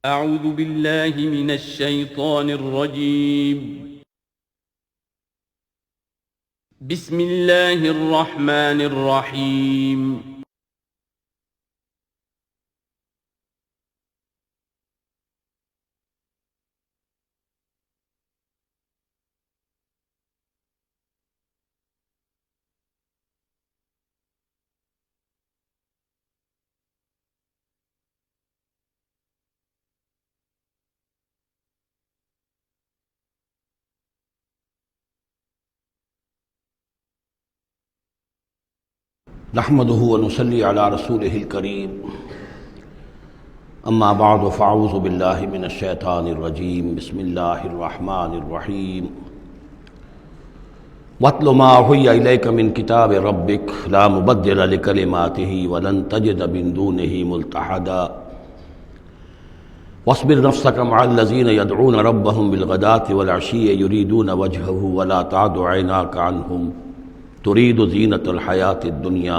أعوذ بالله من الشيطان الرجيم. بسم الله الرحمن الرحيم. نحمده ونصلي على رسوله الكريم اما بعد فاعوذ بالله من الشیطان الرجیم بسم اللہ الرحمن الرحیم واتل ما اوحی الیک من کتاب ربک لا مبدل لکلماته ولن تجد من دونه ملتحدا واصبر نفسك مع الذين يدعون ربهم بالغداة والعشي يريدون وجهه ولا تعد عيناك عنهم تريد زینة الحیاة الدنیا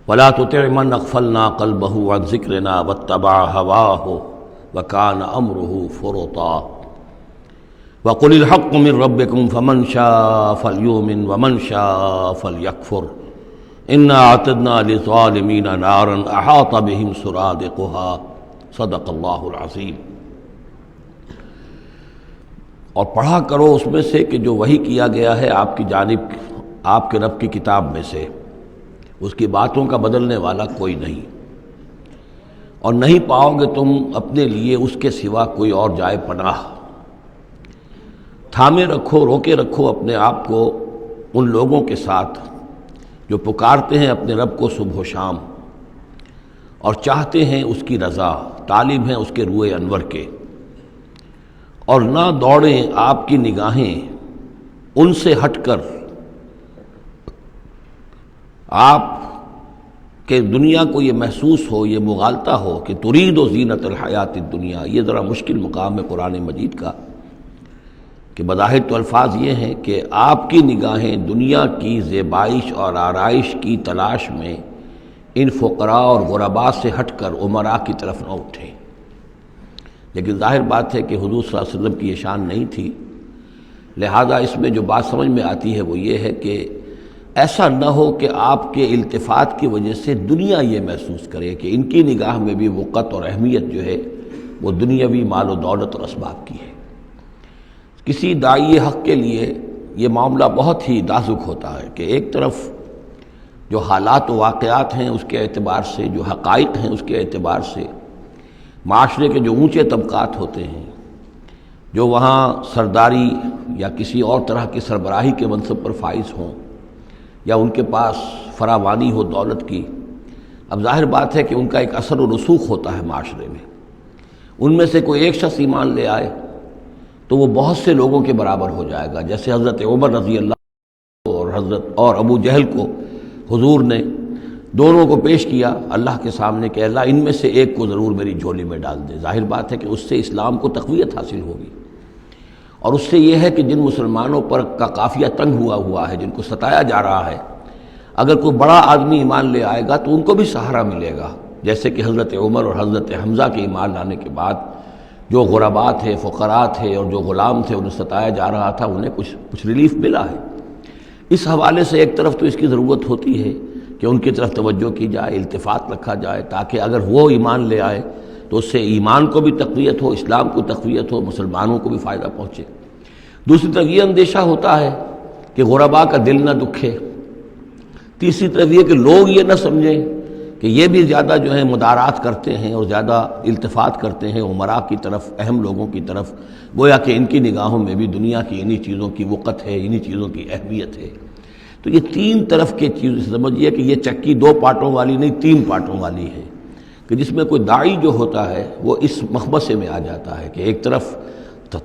ولا تطع من اغفلنا قلبه عن ذکرنا واتبع هواه وكان امره فرطا وقل الحق من ربكم فمن شاء فليؤمن ومن شاء فليكفر انا اعتدنا للظالمين نارا احاط بهم سرادقها صدق اللہ العظیم۔ اور پڑھا کرو اس میں سے کہ جو وحی کیا گیا ہے آپ کی جانب آپ کے رب کی کتاب میں سے، اس کی باتوں کا بدلنے والا کوئی نہیں، اور نہیں پاؤ گے تم اپنے لیے اس کے سوا کوئی اور جائے پناہ۔ تھامے رکھو، روکے رکھو اپنے آپ کو ان لوگوں کے ساتھ جو پکارتے ہیں اپنے رب کو صبح و شام اور چاہتے ہیں اس کی رضا، طالب ہیں اس کے روئے انور کے، اور نہ دوڑیں آپ کی نگاہیں ان سے ہٹ کر آپ کہ دنیا کو یہ محسوس ہو، یہ مغالطہ ہو کہ ترید و زینت الحیات الدنیا۔ یہ ذرا مشکل مقام ہے قرآن مجید کا کہ بظاہر تو الفاظ یہ ہیں کہ آپ کی نگاہیں دنیا کی زیبائش اور آرائش کی تلاش میں ان فقراء اور غرباء سے ہٹ کر امراء کی طرف نہ اٹھیں، لیکن ظاہر بات ہے کہ حضور صلی اللہ علیہ وسلم کی یہ شان نہیں تھی، لہذا اس میں جو بات سمجھ میں آتی ہے وہ یہ ہے کہ ایسا نہ ہو کہ آپ کے التفات کی وجہ سے دنیا یہ محسوس کرے کہ ان کی نگاہ میں بھی وقت اور اہمیت جو ہے وہ دنیاوی مال و دولت اور اسباب کی ہے۔ کسی داعی حق کے لیے یہ معاملہ بہت ہی نازک ہوتا ہے کہ ایک طرف جو حالات و واقعات ہیں اس کے اعتبار سے، جو حقائق ہیں اس کے اعتبار سے، معاشرے کے جو اونچے طبقات ہوتے ہیں، جو وہاں سرداری یا کسی اور طرح کی سربراہی کے منصب پر فائز ہوں یا ان کے پاس فراوانی ہو دولت کی، اب ظاہر بات ہے کہ ان کا ایک اثر و رسوخ ہوتا ہے معاشرے میں۔ ان میں سے کوئی ایک شخص ایمان لے آئے تو وہ بہت سے لوگوں کے برابر ہو جائے گا، جیسے حضرت عمر رضی اللہ اور ابو جہل کو حضور نے دونوں کو پیش کیا اللہ کے سامنے کہ اللہ ان میں سے ایک کو ضرور میری جھولی میں ڈال دے۔ ظاہر بات ہے کہ اس سے اسلام کو تقویت حاصل ہوگی، اور اس سے یہ ہے کہ جن مسلمانوں پر کا قافیہ تنگ ہوا ہے، جن کو ستایا جا رہا ہے، اگر کوئی بڑا آدمی ایمان لے آئے گا تو ان کو بھی سہارا ملے گا، جیسے کہ حضرت عمر اور حضرت حمزہ کے ایمان لانے کے بعد جو غرباء تھے، فقراء تھے اور جو غلام تھے انہیں ستایا جا رہا تھا، انہیں کچھ ریلیف ملا ہے۔ اس حوالے سے ایک طرف تو اس کی ضرورت ہوتی ہے کہ ان کی طرف توجہ کی جائے، التفات رکھا جائے، تاکہ اگر وہ ایمان لے آئے تو اس سے ایمان کو بھی تقویت ہو، اسلام کو تقویت ہو، مسلمانوں کو بھی فائدہ پہنچے۔ دوسری طرف یہ اندیشہ ہوتا ہے کہ غرباء کا دل نہ دکھے، تیسری طرف یہ کہ لوگ یہ نہ سمجھیں کہ یہ بھی زیادہ جو ہے مدارات کرتے ہیں اور زیادہ التفات کرتے ہیں امراء کی طرف، اہم لوگوں کی طرف، گویا کہ ان کی نگاہوں میں بھی دنیا کی انہی چیزوں کی وقت ہے، انہی چیزوں کی اہمیت ہے۔ تو یہ تین طرف کے چیز سمجھیے کہ یہ چکی دو پارٹوں والی نہیں، تین پارٹوں والی ہے، کہ جس میں کوئی داعی جو ہوتا ہے وہ اس مخمصے میں آ جاتا ہے کہ ایک طرف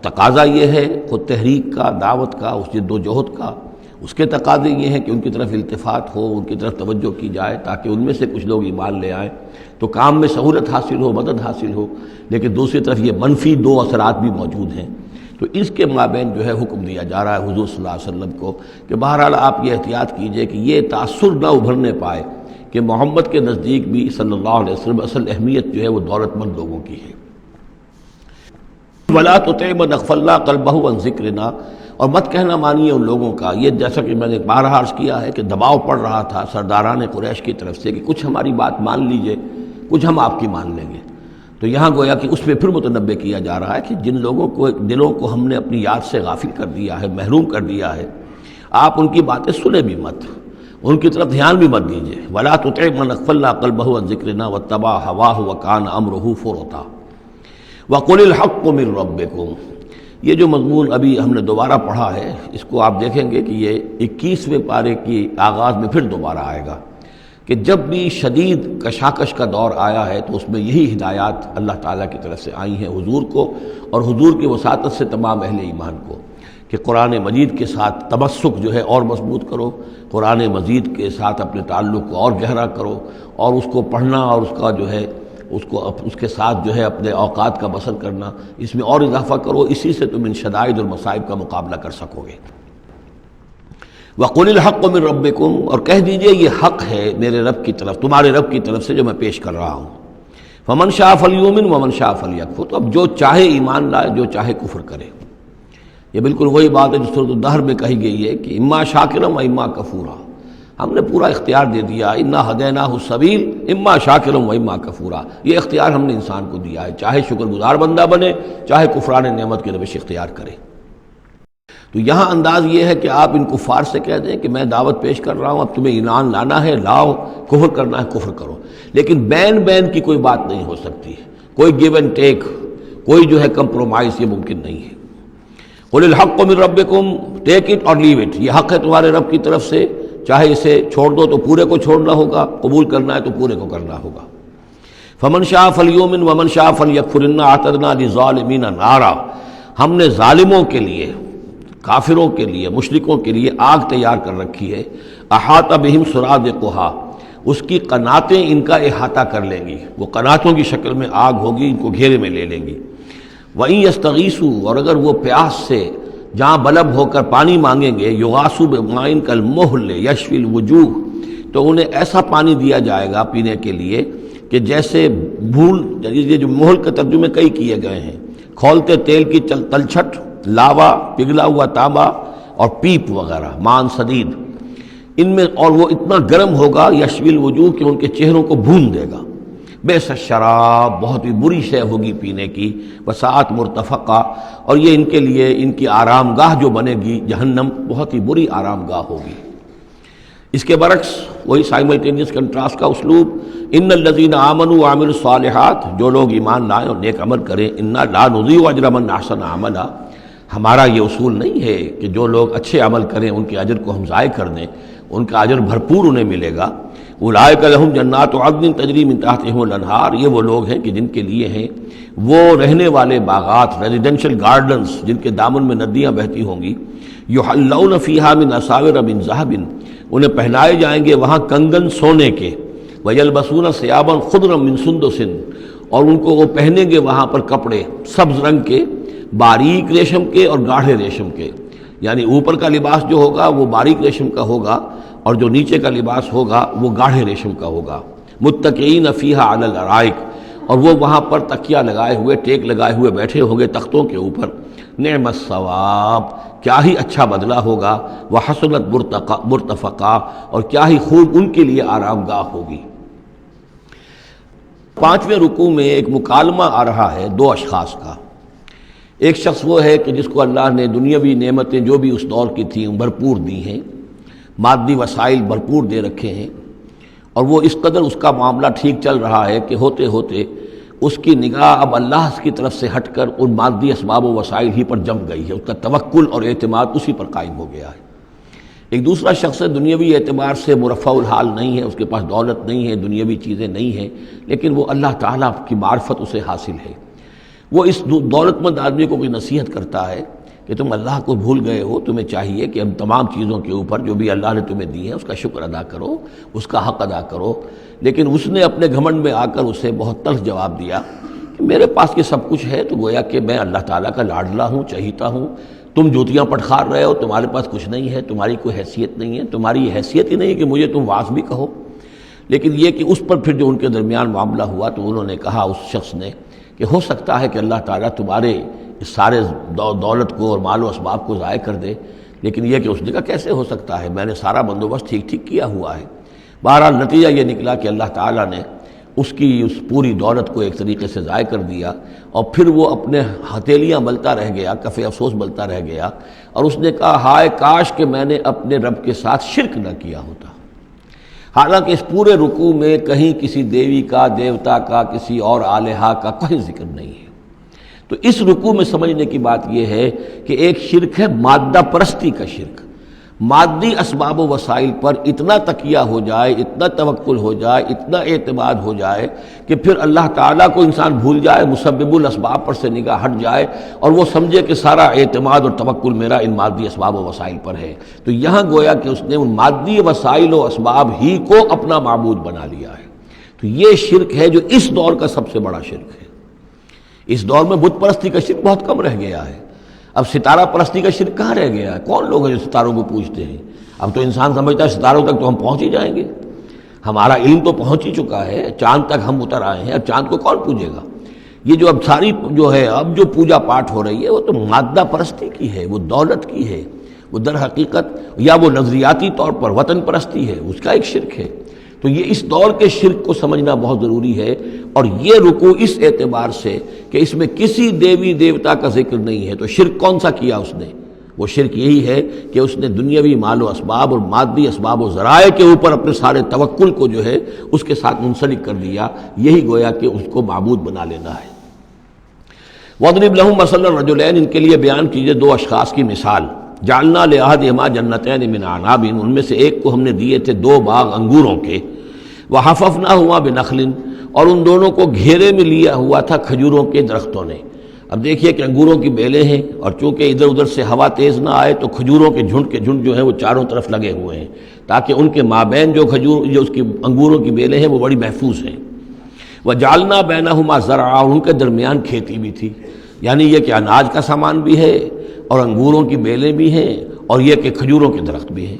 تقاضا یہ ہے خود تحریک کا، دعوت کا، اس جد و جہد کا، اس کے تقاضے یہ ہیں کہ ان کی طرف التفات ہو، ان کی طرف توجہ کی جائے تاکہ ان میں سے کچھ لوگ ایمان لے آئیں تو کام میں سہولت حاصل ہو، مدد حاصل ہو، لیکن دوسری طرف یہ منفی دو اثرات بھی موجود ہیں۔ تو اس کے مابین جو ہے حکم دیا جا رہا ہے حضور صلی اللہ علیہ وسلم کو کہ بہرحال آپ یہ احتیاط کیجئے کہ یہ تاثر نہ ابھرنے پائے کہ محمد کے نزدیک بھی صلی اللہ علیہ وسلم اصل اہمیت جو ہے وہ دولت مند لوگوں کی ہے۔ ولا تطع من اغفلنا قلبه عن ذکرنا، اور مت کہنا مانیے ان لوگوں کا، یہ جیسا کہ میں نے بارہا عرض کیا ہے کہ دباؤ پڑ رہا تھا سرداران قریش کی طرف سے کہ کچھ ہماری بات مان لیجئے، کچھ ہم آپ کی مان لیں گے۔ تو یہاں گویا کہ اس پہ پھر متنبہ کیا جا رہا ہے کہ جن لوگوں کو دلوں کو ہم نے اپنی یاد سے غافل کر دیا ہے، محروم کر دیا ہے، آپ ان کی باتیں سنیں بھی مت، ان کی طرف دھیان بھی مت دیجیے۔ ولا تطع من اغفلنا قلبه عن ذکرنا واتبع هواه وكان امره فرطا وقل الحق من ربکم۔ یہ جو مضمون ابھی ہم نے دوبارہ پڑھا ہے، اس کو آپ دیکھیں گے کہ یہ 21ویں پارے کی آغاز میں پھر دوبارہ آئے گا کہ جب بھی شدید کشاکش کا دور آیا ہے تو اس میں یہی ہدایات اللہ تعالیٰ کی طرف سے آئی ہیں حضور کو اور حضور کی وساطت سے تمام اہل ایمان کو، کہ قرآن مجید کے ساتھ تمسک جو ہے اور مضبوط کرو، قرآن مجید کے ساتھ اپنے تعلق کو اور گہرا کرو، اور اس کو پڑھنا اور اس کا جو ہے اس کے ساتھ جو ہے اپنے اوقات کا بسر کرنا، اس میں اور اضافہ کرو، اسی سے تم ان شدائد اور مصائب کا مقابلہ کر سکو گے۔ وَقُلِ الْحَقُّ مِن رَبِّكُمْ، اور کہہ دیجئے یہ حق ہے میرے رب کی طرف، تمہارے رب کی طرف سے جو میں پیش کر رہا ہوں۔ فَمَن شَاءَ فَلْيُؤْمِنْ وَمَن شَاءَ فَلْيَكْفُرْ، تو اب جو چاہے ایمان لائے، جو چاہے کفر کرے۔ یہ بالکل وہی بات ہے جو سورۃ الدہر میں کہی گئی ہے کہ اما شاکرا و اما کفورا، ہم نے پورا اختیار دے دیا، انا ہدیناہ السبیل اما شاکرا و اما کفورا، یہ اختیار ہم نے انسان کو دیا ہے، چاہے شکر گزار بندہ بنے، چاہے کفران نعمت کی روش اختیار کرے۔ تو یہاں انداز یہ ہے کہ آپ ان کفار سے کہہ دیں کہ میں دعوت پیش کر رہا ہوں، اب تمہیں ایمان لانا ہے لاؤ، کفر کرنا ہے کفر کرو، لیکن بین کی کوئی بات نہیں ہو سکتی، کوئی گیو اینڈ ٹیک، کوئی جو ہے کمپرومائز، یہ ممکن نہیں ہے۔ قل الحق من ربکم، ٹیک اٹ اور لیو اٹ، یہ حق ہے تمہارے رب کی طرف سے، چاہے اسے چھوڑ دو تو پورے کو چھوڑنا ہوگا، قبول کرنا ہے تو پورے کو کرنا ہوگا۔ فمن شاء فلیؤمن ومن شاء فلیکفر انا اعتدنا للظالمین نارا، ہم نے ظالموں کے لیے، کافروں کے لیے، مشرکوں کے لیے آگ تیار کر رکھی ہے، احاط بہم سرادقها، اس کی قناتیں ان کا احاطہ کر لیں گی، وہ قناتوں کی شکل میں آگ ہوگی، ان کو گھیرے میں لے لیں گی۔ وَإِن يَسْتَغِيثُوا، اور اگر وہ پیاس سے جہاں بلب ہو کر پانی مانگیں گے، یغاثوا بماء کالمہل یشفی الوجوہ، تو انہیں ایسا پانی دیا جائے گا پینے کے لیے کہ جیسے بھول، یہ جو مہل کے ترجمے کئی کیے گئے ہیں، کھولتے تیل کی تلچھٹ، لاوا، پگھلا ہوا تانبا اور پیپ وغیرہ، مان سدید، ان میں، اور وہ اتنا گرم ہوگا یشفی الوجوہ کہ ان کے چہروں کو بھون دے گا۔ بئس الشراب، بہت ہی بری شے ہوگی پینے کی، وساعت مرتفقہ، اور یہ ان کے لیے ان کی آرام گاہ جو بنے گی جہنم، بہت ہی بری آرام گاہ ہوگی۔ اس کے برعکس وہی سائملٹینیس کنٹراسٹ کا اسلوب، ان الذین آمنوا وعملوا الصالحات، جو لوگ ایمان لائیں اور نیک عمل کریں، انا لا نضیع اجر من احسن عملا، ہمارا یہ اصول نہیں ہے کہ جو لوگ اچھے عمل کریں ان کے اجر کو ہم ضائع کر دیں، ان کا اجر بھرپور انہیں ملے گا۔ اولئک لہم جنات عدن تجری من تحتہم الانہار، یہ وہ لوگ ہیں کہ جن کے لیے ہیں وہ رہنے والے باغات، ریزیڈینشل گارڈنز، جن کے دامن میں ندیاں بہتی ہوں گی، یحلون فیہا من اساور من ذہب، انہیں پہنائے جائیں گے وہاں کنگن سونے کے، ویلبسون ثیابا خضرا من سندس، اور ان کو وہ پہنیں گے وہاں پر کپڑے سبز رنگ کے، باریک ریشم کے اور گاڑھے ریشم کے، یعنی اوپر کا لباس جو ہوگا وہ باریک ریشم کا ہوگا اور جو نیچے کا لباس ہوگا وہ گاڑھے ریشم کا ہوگا۔ متکئین فیہا علی الارائک، اور وہ وہاں پر تکیہ لگائے ہوئے، ٹیک لگائے ہوئے بیٹھے ہوں گے تختوں کے اوپر۔ نعم الثواب، کیا ہی اچھا بدلہ ہوگا، وحسنت مرتفقہ، اور کیا ہی خوب ان کے لیے آرام گاہ ہوگی۔ 5ویں رکوع میں ایک مکالمہ آ رہا ہے دو اشخاص کا۔ ایک شخص وہ ہے کہ جس کو اللہ نے دنیاوی نعمتیں جو بھی اس دور کی تھیں بھرپور دی ہیں، مادی وسائل بھرپور دے رکھے ہیں، اور وہ اس قدر اس کا معاملہ ٹھیک چل رہا ہے کہ ہوتے ہوتے اس کی نگاہ اب اللہ کی طرف سے ہٹ کر ان مادی اسباب و وسائل ہی پر جم گئی ہے، اس کا توکل اور اعتماد اسی پر قائم ہو گیا ہے۔ ایک دوسرا شخص ہے دنیاوی اعتبار سے مرفع الحال نہیں ہے، اس کے پاس دولت نہیں ہے، دنیاوی چیزیں نہیں ہیں، لیکن وہ اللہ تعالیٰ کی معرفت اسے حاصل ہے۔ وہ اس دولت مند آدمی کو کوئی نصیحت کرتا ہے کہ تم اللہ کو بھول گئے ہو، تمہیں چاہیے کہ ہم تمام چیزوں کے اوپر جو بھی اللہ نے تمہیں دی ہے اس کا شکر ادا کرو، اس کا حق ادا کرو۔ لیکن اس نے اپنے گھمنڈ میں آ کر اسے بہت تلخ جواب دیا کہ میرے پاس یہ سب کچھ ہے تو گویا کہ میں اللہ تعالیٰ کا لاڈلا ہوں، چہیتا ہوں، تم جوتیاں پٹخار رہے ہو، تمہارے پاس کچھ نہیں ہے، تمہاری کوئی حیثیت نہیں ہے، تمہاری یہ حیثیت ہی نہیں ہے کہ مجھے تم واعظ بھی کہو۔ لیکن یہ کہ اس پر پھر جو ان کے درمیان معاملہ ہوا تو انہوں نے کہا، اس شخص نے، کہ ہو سکتا ہے کہ اللہ تعالیٰ تمہارے اس سارے دولت کو اور مال و اسباب کو ضائع کر دے، لیکن یہ کہ اس نے کہا کیسے ہو سکتا ہے، میں نے سارا بندوبست ٹھیک کیا ہوا ہے۔ بہرحال نتیجہ یہ نکلا کہ اللہ تعالیٰ نے اس کی اس پوری دولت کو ایک طریقے سے ضائع کر دیا، اور پھر وہ اپنے ہتھیلیاں ملتا رہ گیا، کف افسوس ملتا رہ گیا، اور اس نے کہا ہائے کاش کہ میں نے اپنے رب کے ساتھ شرک نہ کیا ہوتا۔ حالانکہ اس پورے رکوع میں کہیں کسی دیوی کا، دیوتا کا، کسی اور الہہ کا کوئی ذکر نہیں ہے۔ تو اس رکوع میں سمجھنے کی بات یہ ہے کہ ایک شرک ہے مادہ پرستی کا شرک، مادی اسباب و وسائل پر اتنا تکیہ ہو جائے، اتنا توکل ہو جائے، اتنا اعتماد ہو جائے کہ پھر اللہ تعالیٰ کو انسان بھول جائے، مسبب الاسباب پر سے نگاہ ہٹ جائے، اور وہ سمجھے کہ سارا اعتماد اور توکل میرا ان مادی اسباب و وسائل پر ہے۔ تو یہاں گویا کہ اس نے ان مادی وسائل و اسباب ہی کو اپنا معبود بنا لیا ہے۔ تو یہ شرک ہے جو اس دور کا سب سے بڑا شرک ہے۔ اس دور میں بت پرستی کا شرک بہت کم رہ گیا ہے، اب ستارہ پرستی کا شرک کہاں رہ گیا ہے؟ کون لوگ ہیں جو ستاروں کو پوجتے ہیں؟ اب تو انسان سمجھتا ہے ستاروں تک تو ہم پہنچ ہی جائیں گے، ہمارا علم تو پہنچ ہی چکا ہے، چاند تک ہم اتر آئے ہیں، اب چاند کو کون پوجے گا؟ یہ جو اب ساری جو ہے اب جو پوجا پاٹ ہو رہی ہے وہ تو مادہ پرستی کی ہے، وہ دولت کی ہے، وہ در حقیقت یا وہ نظریاتی طور پر وطن پرستی ہے، اس کا ایک شرک ہے۔ تو یہ اس دور کے شرک کو سمجھنا بہت ضروری ہے، اور یہ رکوع اس اعتبار سے کہ اس میں کسی دیوی دیوتا کا ذکر نہیں ہے۔ تو شرک کون سا کیا اس نے؟ وہ شرک یہی ہے کہ اس نے دنیاوی مال و اسباب اور مادی اسباب و ذرائع کے اوپر اپنے سارے توکل کو جو ہے اس کے ساتھ منسلک کر دیا، یہی گویا کہ اس کو معبود بنا لینا ہے۔ وَاضْرِبْ لَهُم مَثَلَ الرَّجُلَيْنِ، ان کے لیے بیان کیجئے دو اشخاص کی مثال۔ جعلنا لأحدهما جنتین من اعناب، ان میں سے ایک کو ہم نے دیے تھے دو باغ انگوروں کے، وحففناہما بنخل، اور ان دونوں کو گھیرے میں لیا ہوا تھا کھجوروں کے درختوں نے۔ اب دیکھیے کہ انگوروں کی بیلیں ہیں، اور چونکہ ادھر ادھر سے ہوا تیز نہ آئے تو کھجوروں کے جھنڈ جو ہیں وہ چاروں طرف لگے ہوئے ہیں، تاکہ ان کے مابین جو اس کی انگوروں کی بیلیں ہیں وہ بڑی محفوظ ہیں۔ وجعلنا بینہما زرعا، ان کے درمیان کھیتی بھی تھی، یعنی یہ کہ اناج کا سامان بھی ہے اور انگوروں کی بیلیں بھی ہیں، اور یہ کہ کھجوروں کے درخت بھی ہیں۔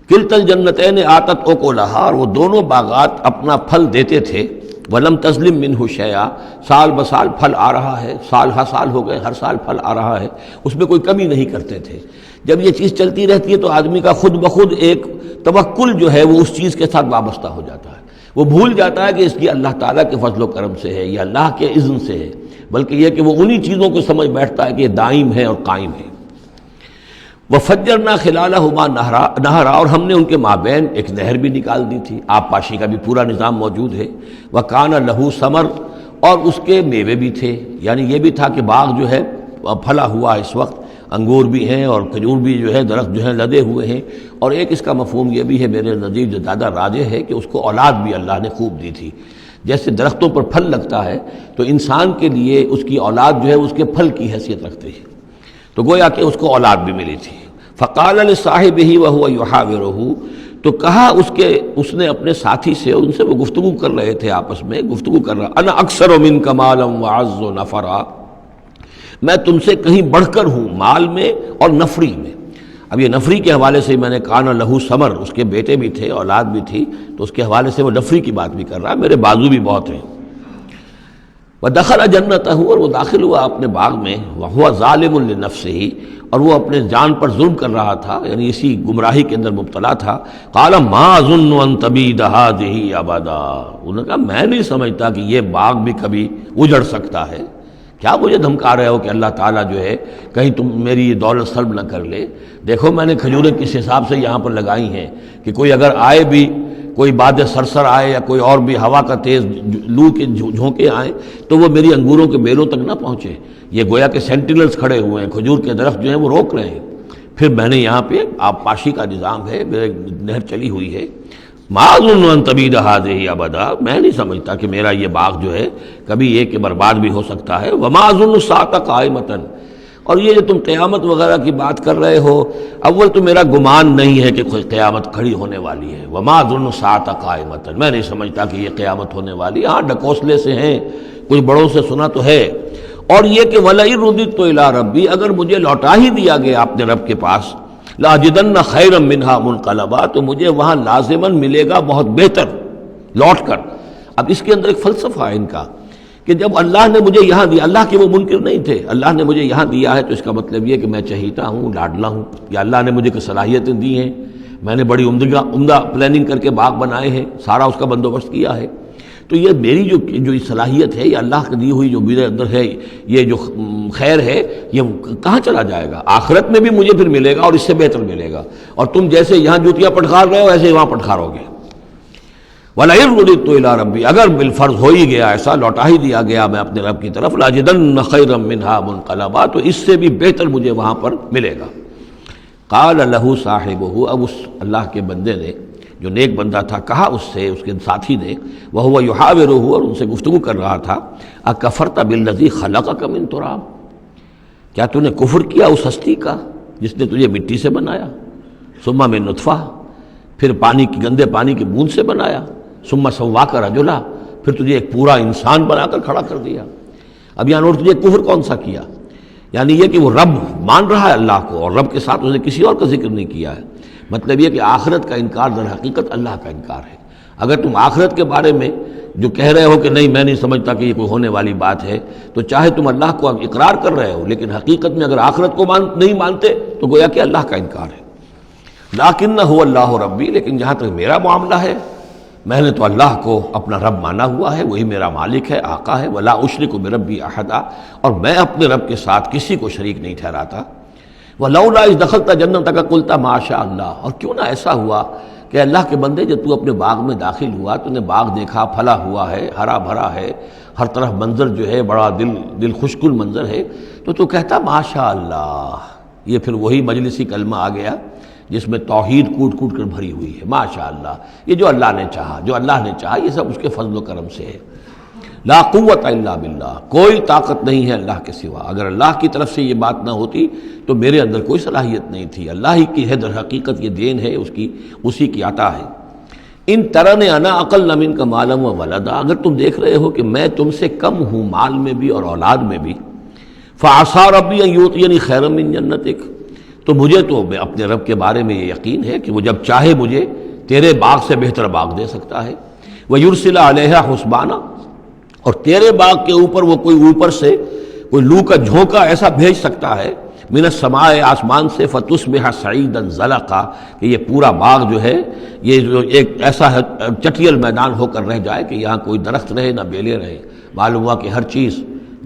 کلتا الجنتین آتت اکلہا، اور وہ دونوں باغات اپنا پھل دیتے تھے، ولم تظلم منہ شیئا، سال بسال پھل آ رہا ہے، سال ہر سال ہو گئے، ہر سال پھل آ رہا ہے، اس میں کوئی کمی نہیں کرتے تھے۔ جب یہ چیز چلتی رہتی ہے تو آدمی کا خود بخود ایک توکل جو ہے وہ اس چیز کے ساتھ وابستہ ہو جاتا ہے، وہ بھول جاتا ہے کہ اس کی اللہ تعالیٰ کے فضل و کرم سے ہے یا اللہ کے اذن سے ہے، بلکہ یہ کہ وہ انہی چیزوں کو سمجھ بیٹھتا ہے کہ یہ دائم ہے اور قائم ہے۔ وَفَجَّرْنَا خِلَالَهُمَا نَهْرًا، اور ہم نے ان کے مابین ایک نہر بھی نکال دی تھی، آب پاشی کا بھی پورا نظام موجود ہے۔ وَكَانَ لَهُ ثَمَرٌ، اور اس کے میوے بھی تھے، یعنی یہ بھی تھا کہ باغ جو ہے پھلا ہوا اس وقت، انگور بھی ہیں اور کھجور بھی جو ہے درخت جو ہیں لدے ہوئے ہیں۔ اور ایک اس کا مفہوم یہ بھی ہے میرے نزدیک جو زیادہ راجح ہے کہ اس کو اولاد بھی اللہ نے خوب دی تھی۔ جیسے درختوں پر پھل لگتا ہے تو انسان کے لیے اس کی اولاد جو ہے اس کے پھل کی حیثیت رکھتے ہیں، تو گویا کہ اس کو اولاد بھی ملی تھی۔ فقال لصاحبہ وہو یحاورہ، تو کہا اس نے اپنے ساتھی سے، ان سے وہ گفتگو کر رہے تھے، آپس میں گفتگو کر رہا، انا اکثر منک مالا واعز نفرا، میں تم سے کہیں بڑھ کر ہوں مال میں اور نفری میں۔ اب یہ نفری کے حوالے سے میں نے کان لہو ثمر، اس کے بیٹے بھی تھے، اولاد بھی تھی، تو اس کے حوالے سے وہ نفری کی بات بھی کر رہا ہے، میرے بازو بھی بہت ہیں۔ وَدَخَلَ جَنَّتَهُ، اور وہ داخل ہوا اپنے باغ میں، وَهُوَ ظَالِمٌ لِنَفْسِهِ، اور وہ اپنے جان پر ظلم کر رہا تھا، یعنی اسی گمراہی کے اندر مبتلا تھا۔ قَالَ مَا أَظُنُّ أَن تَبِيدَ هَٰذِهِ أَبَدًا، انہوں نے کہا میں نہیں سمجھتا کہ یہ باغ بھی کبھی اجڑ سکتا ہے۔ کیا مجھے دھمکا رہے ہو کہ اللہ تعالیٰ جو ہے کہیں تم میری یہ دولت سلب نہ کر لے؟ دیکھو میں نے کھجوریں کس حساب سے یہاں پر لگائی ہیں کہ کوئی اگر آئے بھی، کوئی باد سرسر آئے یا کوئی اور بھی ہوا کا تیز لو کے جھونکے آئیں تو وہ میری انگوروں کے بیلوں تک نہ پہنچے۔ یہ گویا کہ سینٹینلز کھڑے ہوئے ہیں، کھجور کے درخت جو ہیں وہ روک رہے ہیں۔ پھر میں نے یہاں پہ آب پاشی کا نظام ہے، میرے نہر چلی ہوئی ہے۔ ما اظن ان تبید هذه ابدا، میں نہیں سمجھتا کہ میرا یہ باغ جو ہے کبھی یہ کہ برباد بھی ہو سکتا ہے۔ وما اظن الساعة قائمة، اور یہ جو تم قیامت وغیرہ کی بات کر رہے ہو، اول تو میرا گمان نہیں ہے کہ کوئی قیامت کھڑی ہونے والی ہے۔ وما اظن الساعة قائمة، میں نہیں سمجھتا کہ یہ قیامت ہونے والی، ہاں ڈکوسلے سے ہیں، کچھ بڑوں سے سنا تو ہے۔ اور یہ کہ وَلَئِن رُدِدتُّ إِلَىٰ رَبِّي، اگر مجھے لوٹا ہی دیا گیا اپنے رب کے پاس، لَأَجِدَنَّ خَيْرًا مِّنْهَا مُنْقَلَبًا، تو مجھے وہاں لازماً ملے گا بہت بہتر لوٹ کر۔ اب اس کے اندر ایک فلسفہ ہے ان کا کہ جب اللہ نے مجھے یہاں دیا، اللہ کے وہ منکر نہیں تھے، اللہ نے مجھے یہاں دیا ہے تو اس کا مطلب یہ کہ میں چہیتا ہوں، لاڈلا ہوں، یا اللہ نے مجھے کچھ صلاحیتیں دی ہیں، میں نے بڑی عمدہ پلاننگ کر کے باغ بنائے ہیں، سارا اس کا بندوبست کیا ہے، تو یہ میری جو صلاحیت ہے، یہ اللہ کی دی ہوئی جو میرے اندر ہے، یہ جو خیر ہے، یہ کہاں چلا جائے گا؟ آخرت میں بھی مجھے پھر ملے گا اور اس سے بہتر ملے گا، اور تم جیسے یہاں جوتیاں پٹخار رہے ہو ایسے وہاں پٹخارو گے۔ وَلَئِن رُدِدتُّ إِلَىٰ رَبِّي، اگر بالفرض ہو ہی گیا ایسا، لوٹا ہی دیا گیا میں اپنے رب کی طرف، لَأَجِدَنَّ خَيْرًا مِّنْهَا مُنقَلَبًا، تو اس سے بھی بہتر مجھے وہاں پر ملے گا۔ قال لَهُ صَاحِبُهُ، اب اس اللہ کے بندے نے جو نیک بندہ تھا کہا اس سے، اس کے ساتھی نے، وَهُوَ يُحَاوِرُهُ، اور ان سے گفتگو کر رہا تھا، أَكَفَرْتَ بِالَّذِي خَلَقَكَ مِن تُرَابٍ، کیا تو نے کفر کیا اس ہستی کا جس نے تجھے مٹی سے بنایا، ثم من نطفہ، پھر پانی کی گندے پانی کی بوند سے بنایا، ثم سواک رجلا، پھر تجھے ایک پورا انسان بنا کر کھڑا کر دیا۔ اب یہاں اور تجھے کفر کون سا کیا؟ یعنی یہ کہ وہ رب مان رہا ہے اللہ کو، اور رب کے ساتھ اس نے کسی اور کا ذکر نہیں کیا ہے۔ مطلب یہ کہ آخرت کا انکار در حقیقت اللہ کا انکار ہے۔ اگر تم آخرت کے بارے میں جو کہہ رہے ہو کہ نہیں میں نہیں سمجھتا کہ یہ کوئی ہونے والی بات ہے، تو چاہے تم اللہ کو اقرار کر رہے ہو، لیکن حقیقت میں اگر آخرت کو نہیں مانتے تو گویا کہ اللہ کا انکار ہے۔ لیکن هو اللہ ربی، لیکن جہاں تک میرا معاملہ ہے، میں نے تو اللہ کو اپنا رب مانا ہوا ہے، وہی میرا مالک ہے، آقا ہے، ولا اشرک بربی احدا، اور میں اپنے رب کے ساتھ کسی کو شریک نہیں ٹھہراتا۔ ولولا اذ دخلت جنتک قلت ما شاء اللہ، اور کیوں نہ ایسا ہوا کہ اللہ کے بندے جب تو اپنے باغ میں داخل ہوا، تو نے باغ دیکھا پھلا ہوا ہے، ہرا بھرا ہے، ہر طرف منظر جو ہے بڑا دل خوشکن منظر ہے، تو کہتا ما شاء اللہ۔ یہ پھر وہی مجلسی کلمہ آ گیا جس میں توحید کوٹ کوٹ کر بھری ہوئی ہے، ماشاء اللہ، یہ جو اللہ نے چاہا، جو اللہ نے چاہا، یہ سب اس کے فضل و کرم سے ہے۔ لا قوت الا باللہ، کوئی طاقت نہیں ہے اللہ کے سوا۔ اگر اللہ کی طرف سے یہ بات نہ ہوتی تو میرے اندر کوئی صلاحیت نہیں تھی، اللہ ہی کی ہے در حقیقت، یہ دین ہے اسی کی عطا ہے۔ ان ترن انا اقل منک مالا و ولدا، اگر تم دیکھ رہے ہو کہ میں تم سے کم ہوں مال میں بھی اور اولاد میں بھی، فعسى ربی ان یؤتینی خیرا من جنتک، تو مجھے تو اپنے رب کے بارے میں یہ یقین ہے کہ وہ جب چاہے مجھے تیرے باغ سے بہتر باغ دے سکتا ہے، وَيُرْسِلَ عَلَيْهَا حُسْبَانًا، اور تیرے باغ کے اوپر وہ کوئی اوپر سے کوئی لو کا جھونکا ایسا بھیج سکتا ہے، من السماء، آسمان سے، فَتُصْبِحَ صَعِيدًا زَلَقًا، کہ یہ پورا باغ جو ہے یہ جو ایک ایسا چٹیل میدان ہو کر رہ جائے کہ یہاں کوئی درخت رہے نہ بیلے رہے۔ معلوم ہوا کہ ہر چیز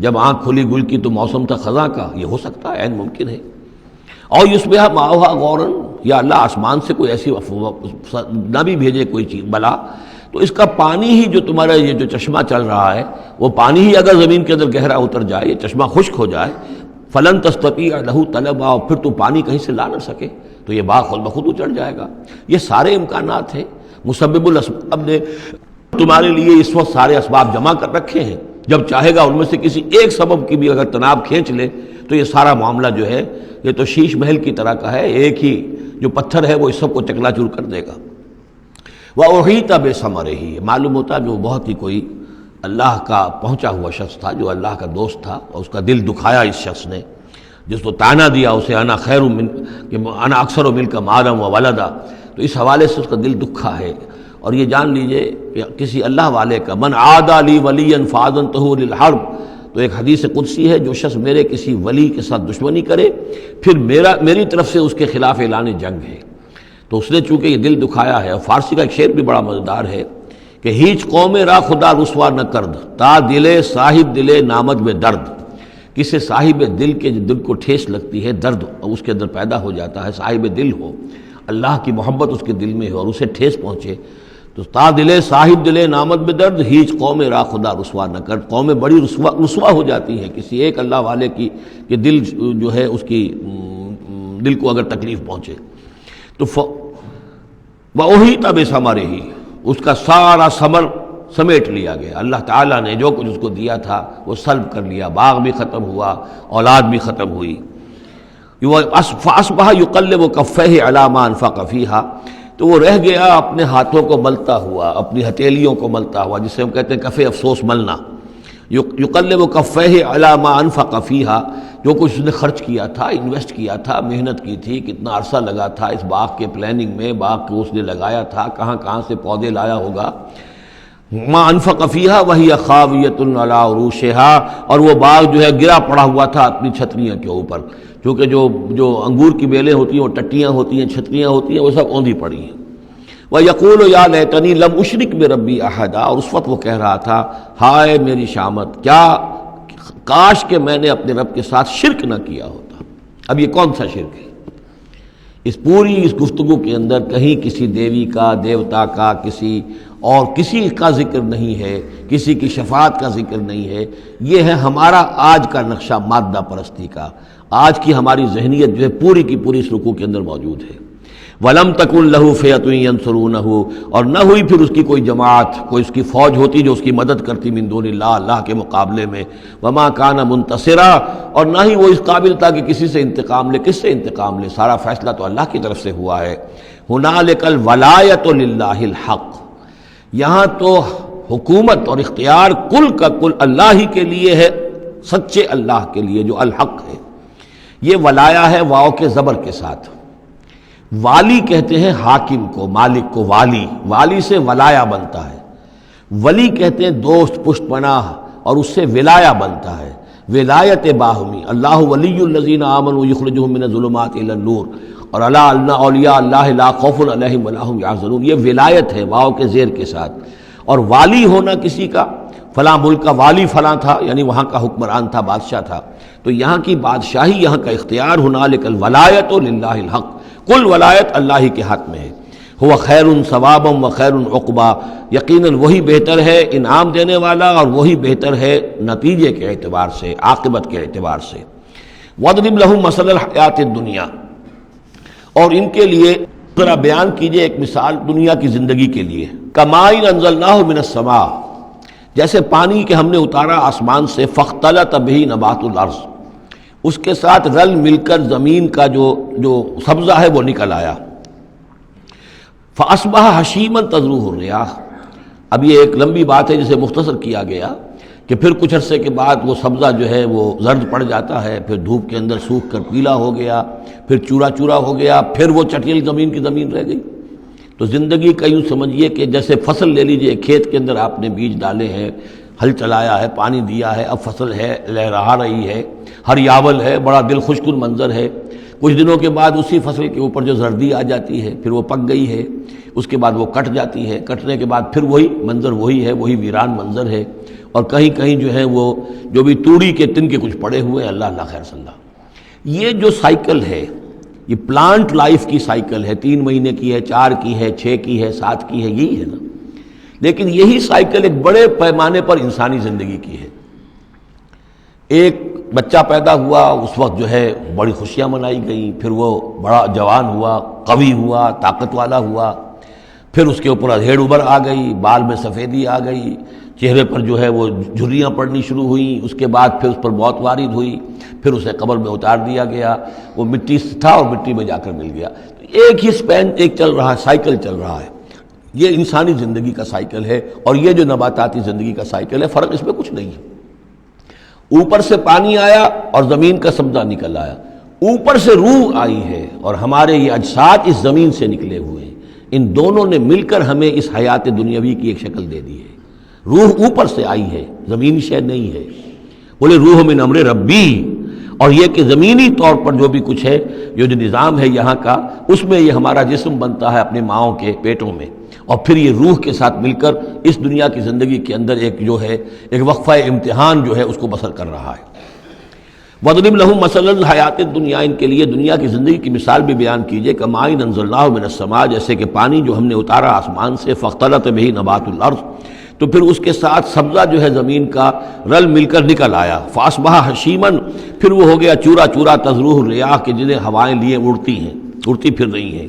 جب آنکھ کھلی گل کی تو موسم تھا خزاں کا، یہ ہو سکتا ہے، عین ممکن ہے۔ اور یصبح ماؤہا غوراً، یا اللہ آسمان سے کوئی ایسی نہ بھی بھیجے کوئی چیز بلا، تو اس کا پانی ہی جو تمہارا یہ جو چشمہ چل رہا ہے، وہ پانی ہی اگر زمین کے اندر گہرا اتر جائے، یہ چشمہ خشک ہو جائے، فلن تستطیع لہ طلبا، اور پھر تو پانی کہیں سے لا نہ سکے، تو یہ باغ خود بخود اچڑ جائے گا۔ یہ سارے امکانات ہیں، مسبب الاسباب نے تمہارے لیے اس وقت سارے اسباب جمع کر رکھے ہیں، جب چاہے گا ان میں سے کسی ایک سبب کی بھی اگر تناب کھینچ لے تو یہ سارا معاملہ جو ہے یہ تو شیش محل کی طرح کا ہے، ایک ہی جو پتھر ہے وہ اس سب کو چکنا چور کر دے گا۔ وَأُحِيطَ بِثَمَرِهِ، معلوم ہوتا کہ وہ بہت ہی کوئی اللہ کا پہنچا ہوا شخص تھا، جو اللہ کا دوست تھا، اور اس کا دل دکھایا اس شخص نے، جس کو تانا دیا اسے انا خیر من کہ انا اکثر منک مالا و ولدا، تو اس حوالے سے اس کا دل دکھا ہے۔ اور یہ جان لیجئے کہ کسی اللہ والے کا من عادى لی ولیا فاذنته للحرب، تو ایک حدیث قدسی ہے، جو شخص میرے کسی ولی کے ساتھ دشمنی کرے پھر میری طرف سے اس کے خلاف اعلان جنگ ہے۔ تو اس نے چونکہ یہ دل دکھایا ہے، اور فارسی کا ایک شعر بھی بڑا مزیدار ہے کہ ہیچ قوم را خدا رسوا نہ کرد، تا دلے صاحب دلے نامد میں درد، کسی صاحب دل کے دل کو ٹھیس لگتی ہے، درد اس کے اندر پیدا ہو جاتا ہے، صاحب دل ہو، اللہ کی محبت اس کے دل میں ہو اور اسے ٹھیس پہنچے، تو تا دلے صاحب دلے نامد میں درد، ہیچ قوم را خدا رسوا نہ کر، قومیں بڑی رسوا ہو جاتی ہیں کسی ایک اللہ والے کی کہ دل جو ہے اس کی دل کو اگر تکلیف پہنچے۔ تو وَأُحِيطَ بِثَمَرِهِ، اس کا سارا ثمر سمیٹ لیا گیا، اللہ تعالیٰ نے جو کچھ اس کو دیا تھا وہ سلب کر لیا، باغ بھی ختم ہوا، اولاد بھی ختم ہوئی۔ فَأَصْبَحَ يُقَلِّبُ كَفَّيْهِ عَلَىٰ مَا أَنفَقَ فِيهَا، تو وہ رہ گیا اپنے ہاتھوں کو ملتا ہوا، اپنی ہتھیلیوں کو ملتا ہوا، جسے ہم کہتے ہیں کف افسوس ملنا۔ یقلب کفیہ علی ما انفق فیہا، جو کچھ اس نے خرچ کیا تھا، انویسٹ کیا تھا، محنت کی تھی، کتنا عرصہ لگا تھا اس باغ کے پلاننگ میں، باغ کو اس نے لگایا تھا، کہاں کہاں سے پودے لایا ہوگا، ما انفق فیہا وہی خاویۃ علی عروشہا، اور وہ باغ جو ہے گرا پڑا ہوا تھا اپنی چھتریاں کے اوپر، کیونکہ جو انگور کی بیلیں ہوتی ہیں وہ ٹٹیاں ہوتی ہیں، چھتریاں ہوتی ہیں، وہ سب اوندھی پڑی ہیں۔ وَيَقُولُ يَا لَيْتَنِي لَمْ أُشْرِكْ بِرَبِّي أَحَدًا، اور اس وقت وہ کہہ رہا تھا ہائے میری شامت، کیا کاش کہ میں نے اپنے رب کے ساتھ شرک نہ کیا ہوتا۔ اب یہ کون سا شرک ہے؟ اس گفتگو کے اندر کہیں کسی دیوی کا، دیوتا کا، کسی کا ذکر نہیں ہے، کسی کی شفاعت کا ذکر نہیں ہے۔ یہ ہے ہمارا آج کا نقشہ مادہ پرستی کا، آج کی ہماری ذہنیت جو ہے پوری کی پوری اس رکوع کے اندر موجود ہے۔ وَلَمْ تَكُنْ لَهُ فِئَةٌ يَنْصُرُونَهُ، اور نہ ہوئی پھر اس کی کوئی جماعت، کوئی اس کی فوج ہوتی جو اس کی مدد کرتی من دون اللہ، اللہ کے مقابلے میں۔ وَمَا كَانَ مُنْتَصِرًا، اور نہ ہی وہ اس قابل تھا کہ کسی سے انتقام لے۔ کس سے انتقام لے؟ سارا فیصلہ تو اللہ کی طرف سے ہوا ہے۔ هُنَالِكَ الْوَلَایَةُ لِلَّهِ الْحَقِّ، یہاں تو حکومت اور اختیار کل کا کل اللہ ہی کے لیے ہے، سچے اللہ کے لیے جو الحق ہے۔ یہ ولایا ہے واو کے زبر کے ساتھ۔ والی کہتے ہیں حاکم کو، مالک کو والی، والی سے ولایا بنتا ہے۔ ولی کہتے ہیں دوست، پشت پناہ، اور اس سے ولایا بنتا ہے، ولایت باہمی۔ اللہ ولی الذین آمنوا یخرجہم من الظلمات الی النور، اور الا ان اولیاء اللہ لا خوف علیہم ولا هم یحزنون، یہ ولایت ہے واو کے زیر کے ساتھ۔ اور والی ہونا کسی کا، فلاں ملک کا والی فلاں تھا، یعنی وہاں کا حکمران تھا، بادشاہ تھا، تو یہاں کی بادشاہی، یہاں کا اختیار، ہنالک الولایۃ للہ الحق، کل ولایت اللہ ہی کے ہاتھ میں ہے۔ ہوا خیر ثوابا و خیر عقبا، یقیناً وہی بہتر ہے انعام دینے والا، اور وہی بہتر ہے نتیجے کے اعتبار سے، عاقبت کے اعتبار سے۔ وَاضْرِبْ لَهُم مَثَلَ الْحَیَاةِ الدُّنْیَا، اور ان کے لیے ذرا بیان کیجئے ایک مثال دنیا کی زندگی کے لیے۔ کَمَاءٍ أَنزَلْنَاهُ مِنَ السَّمَاءِ، جیسے پانی کہ ہم نے اتارا آسمان سے، فاختلط بہ نبات الارض، اس کے ساتھ رل مل کر زمین کا جو سبزہ ہے وہ نکل آیا۔ فاصبح حشیما تذروہ الریاح، اب یہ ایک لمبی بات ہے جسے مختصر کیا گیا کہ پھر کچھ عرصے کے بعد وہ سبزہ جو ہے وہ زرد پڑ جاتا ہے، پھر دھوپ کے اندر سوکھ کر پیلا ہو گیا، پھر چورا چورا ہو گیا، پھر وہ چٹیل زمین کی زمین رہ گئی۔ تو زندگی کا یوں سمجھیے کہ جیسے فصل لے لیجئے، کھیت کے اندر آپ نے بیج ڈالے ہیں، ہل چلایا ہے، پانی دیا ہے، اب فصل ہے، لہرا رہی ہے، ہریاول ہے، بڑا دل خوش کن منظر ہے۔ کچھ دنوں کے بعد اسی فصل کے اوپر جو زردی آ جاتی ہے، پھر وہ پک گئی ہے، اس کے بعد وہ کٹ جاتی ہے، کٹنے کے بعد پھر وہی منظر وہی ہے، وہی ویران منظر ہے، اور کہیں کہیں جو ہے وہ جو بھی توڑی کے تن کے کچھ پڑے ہوئے ہیں، اللہ اللہ خیر صلی اللہ۔ یہ جو سائیکل ہے، یہ پلانٹ لائف کی سائیکل ہے، 3 مہینے کی ہے، 4 کی ہے، 6 کی ہے، 7 کی ہے، یہی ہے نا۔ لیکن یہی سائیکل ایک بڑے پیمانے پر انسانی زندگی کی ہے۔ ایک بچہ پیدا ہوا، اس وقت جو ہے بڑی خوشیاں منائی گئیں، پھر وہ بڑا جوان ہوا، قوی ہوا، طاقت والا ہوا، پھر اس کے اوپر ادھیڑ ابھر آ گئی، بال میں سفیدی آ گئی، چہرے پر جو ہے وہ جھریاں پڑنی شروع ہوئیں، اس کے بعد پھر اس پر موت وارد ہوئی، پھر اسے قبر میں اتار دیا گیا، وہ مٹی سے تھا اور مٹی میں جا کر مل گیا۔ ایک ہی سپین ایک چل رہا ہے، سائیکل چل رہا ہے۔ یہ انسانی زندگی کا سائیکل ہے، اور یہ جو نباتاتی زندگی کا سائیکل ہے، فرق اس میں کچھ نہیں ہے۔ اوپر سے پانی آیا اور زمین کا سبزہ نکل آیا، اوپر سے روح آئی ہے، اور ہمارے یہ اجساد اس زمین سے نکلے ہوئے ہیں، ان دونوں نے مل کر ہمیں اس حیات دنیاوی کی ایک شکل دے دی ہے۔ روح اوپر سے آئی ہے، زمینی شے نہیں ہے۔ بولے روح من امر ربی، اور یہ کہ زمینی طور پر جو بھی کچھ ہے، جو نظام ہے یہاں کا، اس میں یہ ہمارا جسم بنتا ہے اپنے ماؤں کے پیٹوں میں، اور پھر یہ روح کے ساتھ مل کر اس دنیا کی زندگی کے اندر ایک جو ہے ایک وقفہ امتحان جو ہے اس کو بسر کر رہا ہے۔ وَاضْرِبْ لَهُم مَثَلَ الْحَیَاةِ الدُّنْیَا، ان کے لیے دنیا کی زندگی کی مثال بھی بیان کیجئے، کَمَاءٍ أَنزَلْنَاهُ مِنَ السَّمَاءِ، جیسے کہ پانی جو ہم نے اتارا آسمان سے، فاختلط بہ نبات الارض، تو پھر اس کے ساتھ سبزہ جو ہے زمین کا رل مل کر نکل آیا، فاصبح حشیما، پھر وہ ہو گیا چورا چورا، تذروہ الریاح، کہ جنہیں ہوائیں لیے اڑتی ہیں، اڑتی پھر رہی ہیں۔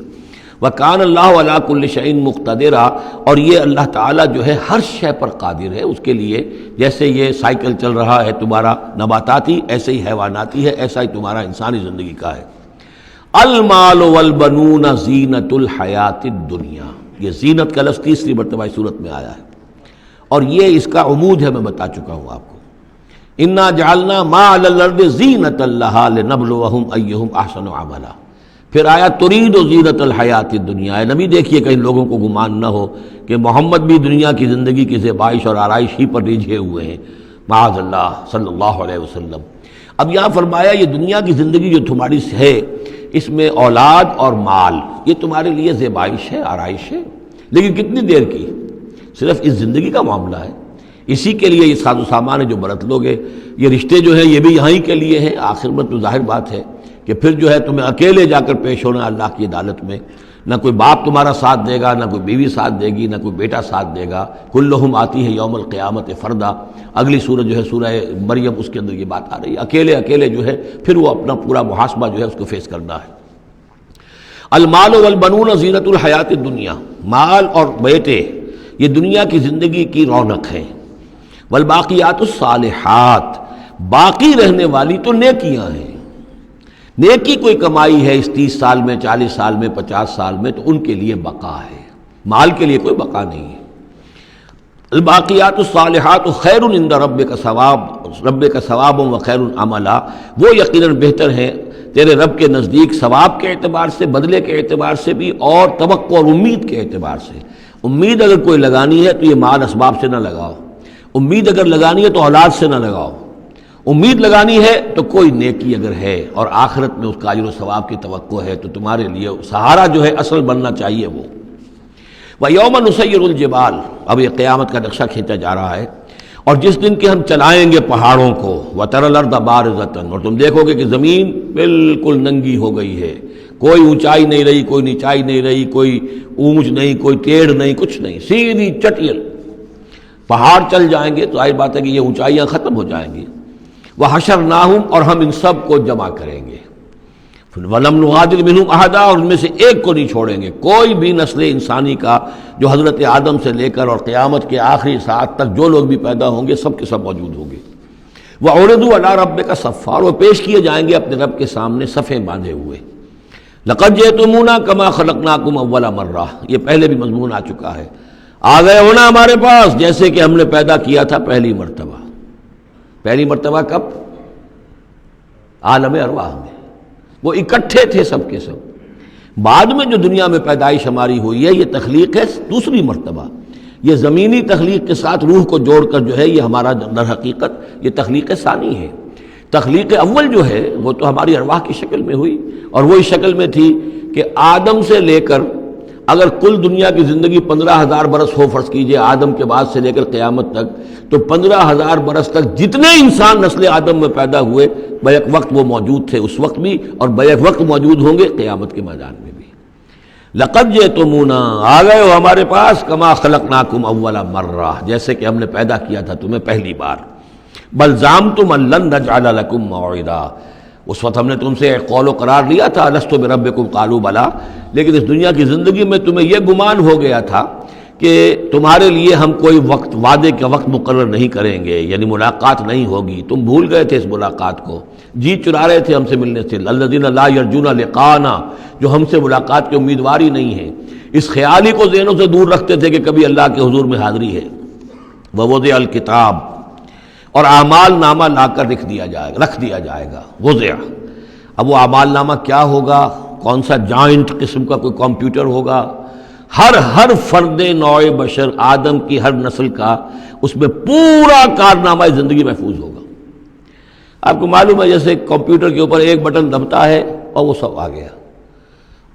وَكَانَ اللَّهُ عَلَىٰ كُلِّ شَيْءٍ مُقْتَدِرًا، اور یہ اللہ تعالیٰ جو ہے ہر شے پر قادر ہے، اس کے لیے جیسے یہ سائیکل چل رہا ہے تمہارا نباتاتی، ایسے ہی حیواناتی ہے، ایسا ہی تمہارا انسانی زندگی کا ہے۔ المال والبنون زینت الحیات الدنیا، یہ زینت کا لفظ 3 مرتبہ اس صورت میں آیا ہے، اور یہ اس کا عمود ہے، میں بتا چکا ہوں آپ کو۔ انا جعلنا ما علی الارض زینۃ لہا لنبلوہم ایہم احسن عملا، پھر آیا ترید و زینت الحیات الدنیا. اے نبی دیکھیے کہیں لوگوں کو گمان نہ ہو کہ محمد بھی دنیا کی زندگی کی زیبائش اور آرائش ہی پر رجھے ہوئے ہیں. معاذ اللہ صلی اللہ علیہ وسلم. اب یہاں فرمایا یہ دنیا کی زندگی جو تمہاری ہے اس میں اولاد اور مال یہ تمہارے لیے زیبائش ہے، آرائش ہے، لیکن کتنی دیر کی؟ صرف اس زندگی کا معاملہ ہے. اسی کے لیے یہ ساز و سامان ہے جو برت لو گے. یہ رشتے جو ہیں یہ بھی یہاں ہی کے لیے ہیں. آخر میں تو ظاہر بات ہے کہ پھر جو ہے تمہیں اکیلے جا کر پیش ہونا اللہ کی عدالت میں. نہ کوئی باپ تمہارا ساتھ دے گا، نہ کوئی بیوی ساتھ دے گی، نہ کوئی بیٹا ساتھ دے گا. کلہم آتی ہے یوم القیامت فردا. اگلی سورہ جو ہے سورہ مریم، اس کے اندر یہ بات آ رہی ہے. اکیلے اکیلے جو ہے پھر وہ اپنا پورا محاسبہ جو ہے اس کو فیس کرنا ہے. المال والبنون زینت الحیات الدنیا. مال اور بیٹے یہ دنیا کی زندگی کی رونق ہے. والباقیات الصالحات، باقی رہنے والی تو نیکیاں ہیں. نیکی کوئی کمائی ہے اس 30 سال میں، 40 سال میں، 50 سال میں، تو ان کے لیے بقا ہے. مال کے لیے کوئی بقا نہیں ہے. الباقیات الصالحات خیر عند ربک ثواب و خیر عملا. وہ یقیناً بہتر ہیں تیرے رب کے نزدیک ثواب کے اعتبار سے، بدلے کے اعتبار سے بھی، اور توقع اور امید کے اعتبار سے. امید اگر کوئی لگانی ہے تو یہ مال اسباب سے نہ لگاؤ. امید اگر لگانی ہے تو اولاد سے نہ لگاؤ. امید لگانی ہے تو کوئی نیکی اگر ہے اور آخرت میں اس کا اجر و ثواب کی توقع ہے تو تمہارے لیے سہارا جو ہے اصل بننا چاہیے وہ. وَيَوْمَ نُسَيِّرُ الْجِبَالَ. اب یہ قیامت کا نقشہ کھینچا جا رہا ہے. اور جس دن کہ ہم چلائیں گے پہاڑوں کو، وَتَرَى الْأَرْضَ بَارِزَةً، اور تم دیکھو گے کہ زمین بالکل ننگی ہو گئی ہے. کوئی اونچائی نہیں رہی، کوئی نیچائی نہیں رہی، کوئی اونچ نہیں، کوئی ٹیڑھ نہیں، کچھ نہیں، سیدھی چٹیل. پہاڑ چل جائیں گے تو ظاہر بات ہے کہ یہ اونچائیاں ختم ہو جائیں گی. وَحَشَرْنَاهُمْ، اور ہم ان سب کو جمع کریں گے. وَلَمْ نُغَادِرْ مِنْهُمْ أَحَدًا، اور ان میں سے ایک کو نہیں چھوڑیں گے. کوئی بھی نسل انسانی کا جو حضرت آدم سے لے کر اور قیامت کے آخری ساعت تک جو لوگ بھی پیدا ہوں گے سب کے سب موجود ہوں گے. وَعُرِضُوا عَلَىٰ رَبِّكَ صَفًّا، اور وہ پیش کیے جائیں گے اپنے رب کے سامنے صفیں باندھے ہوئے. لَقَدْ جِئْتُمُونَا كَمَا خَلَقْنَاكُمْ أَوَّلَ مَرَّةٍ، یہ پہلے بھی مضمون آ چکا ہے. آ گئے ہونا ہمارے پاس جیسے کہ ہم نے پیدا کیا تھا پہلی مرتبہ. پہلی مرتبہ کب؟ عالم ارواح میں. وہ اکٹھے تھے سب کے سب. بعد میں جو دنیا میں پیدائش ہماری ہوئی ہے یہ تخلیق ہے دوسری مرتبہ. یہ زمینی تخلیق کے ساتھ روح کو جوڑ کر جو ہے یہ ہمارا در حقیقت یہ تخلیق ثانی ہے. تخلیق اول جو ہے وہ تو ہماری ارواح کی شکل میں ہوئی، اور وہی شکل میں تھی کہ آدم سے لے کر اگر کل دنیا کی زندگی 15,000 برس ہو فرض کیجئے آدم کے بعد سے لے کر قیامت تک، تو 15,000 برس تک جتنے انسان نسل آدم میں پیدا ہوئے بیک وقت وہ موجود تھے اس وقت بھی، اور بیک وقت موجود ہوں گے قیامت کے میدان میں بھی. لقد جئتمونا، آ گئے ہو ہمارے پاس، کما خلقناکم اول مرہ، جیسے کہ ہم نے پیدا کیا تھا تمہیں پہلی بار. بل زعمتم ان لن نجعل لکم موعدا، اس وقت ہم نے تم سے ایک قول و قرار لیا تھا الست بربکم قالوا بلا، لیکن اس دنیا کی زندگی میں تمہیں یہ گمان ہو گیا تھا کہ تمہارے لیے ہم کوئی وقت، وعدے کا وقت مقرر نہیں کریں گے، یعنی ملاقات نہیں ہوگی. تم بھول گئے تھے اس ملاقات کو، جی چرا رہے تھے ہم سے ملنے سے. الذین لا یرجون لقاءنا، جو ہم سے ملاقات کے امیدوار ہی نہیں ہیں، اس خیال ہی کو ذہنوں سے دور رکھتے تھے کہ کبھی اللہ کے حضور میں حاضری ہے. ووضع الکتاب، اور اعمال نامہ لا کر رکھ دیا جائے گا. وضع، اب وہ اعمال نامہ کیا ہوگا؟ کون سا جوائنٹ قسم کا کوئی کمپیوٹر ہوگا؟ ہر فرد نوع بشر آدم کی ہر نسل کا اس میں پورا کارنامہ زندگی محفوظ ہوگا. آپ کو معلوم ہے جیسے کمپیوٹر کے اوپر ایک بٹن دبتا ہے اور وہ سب آ گیا،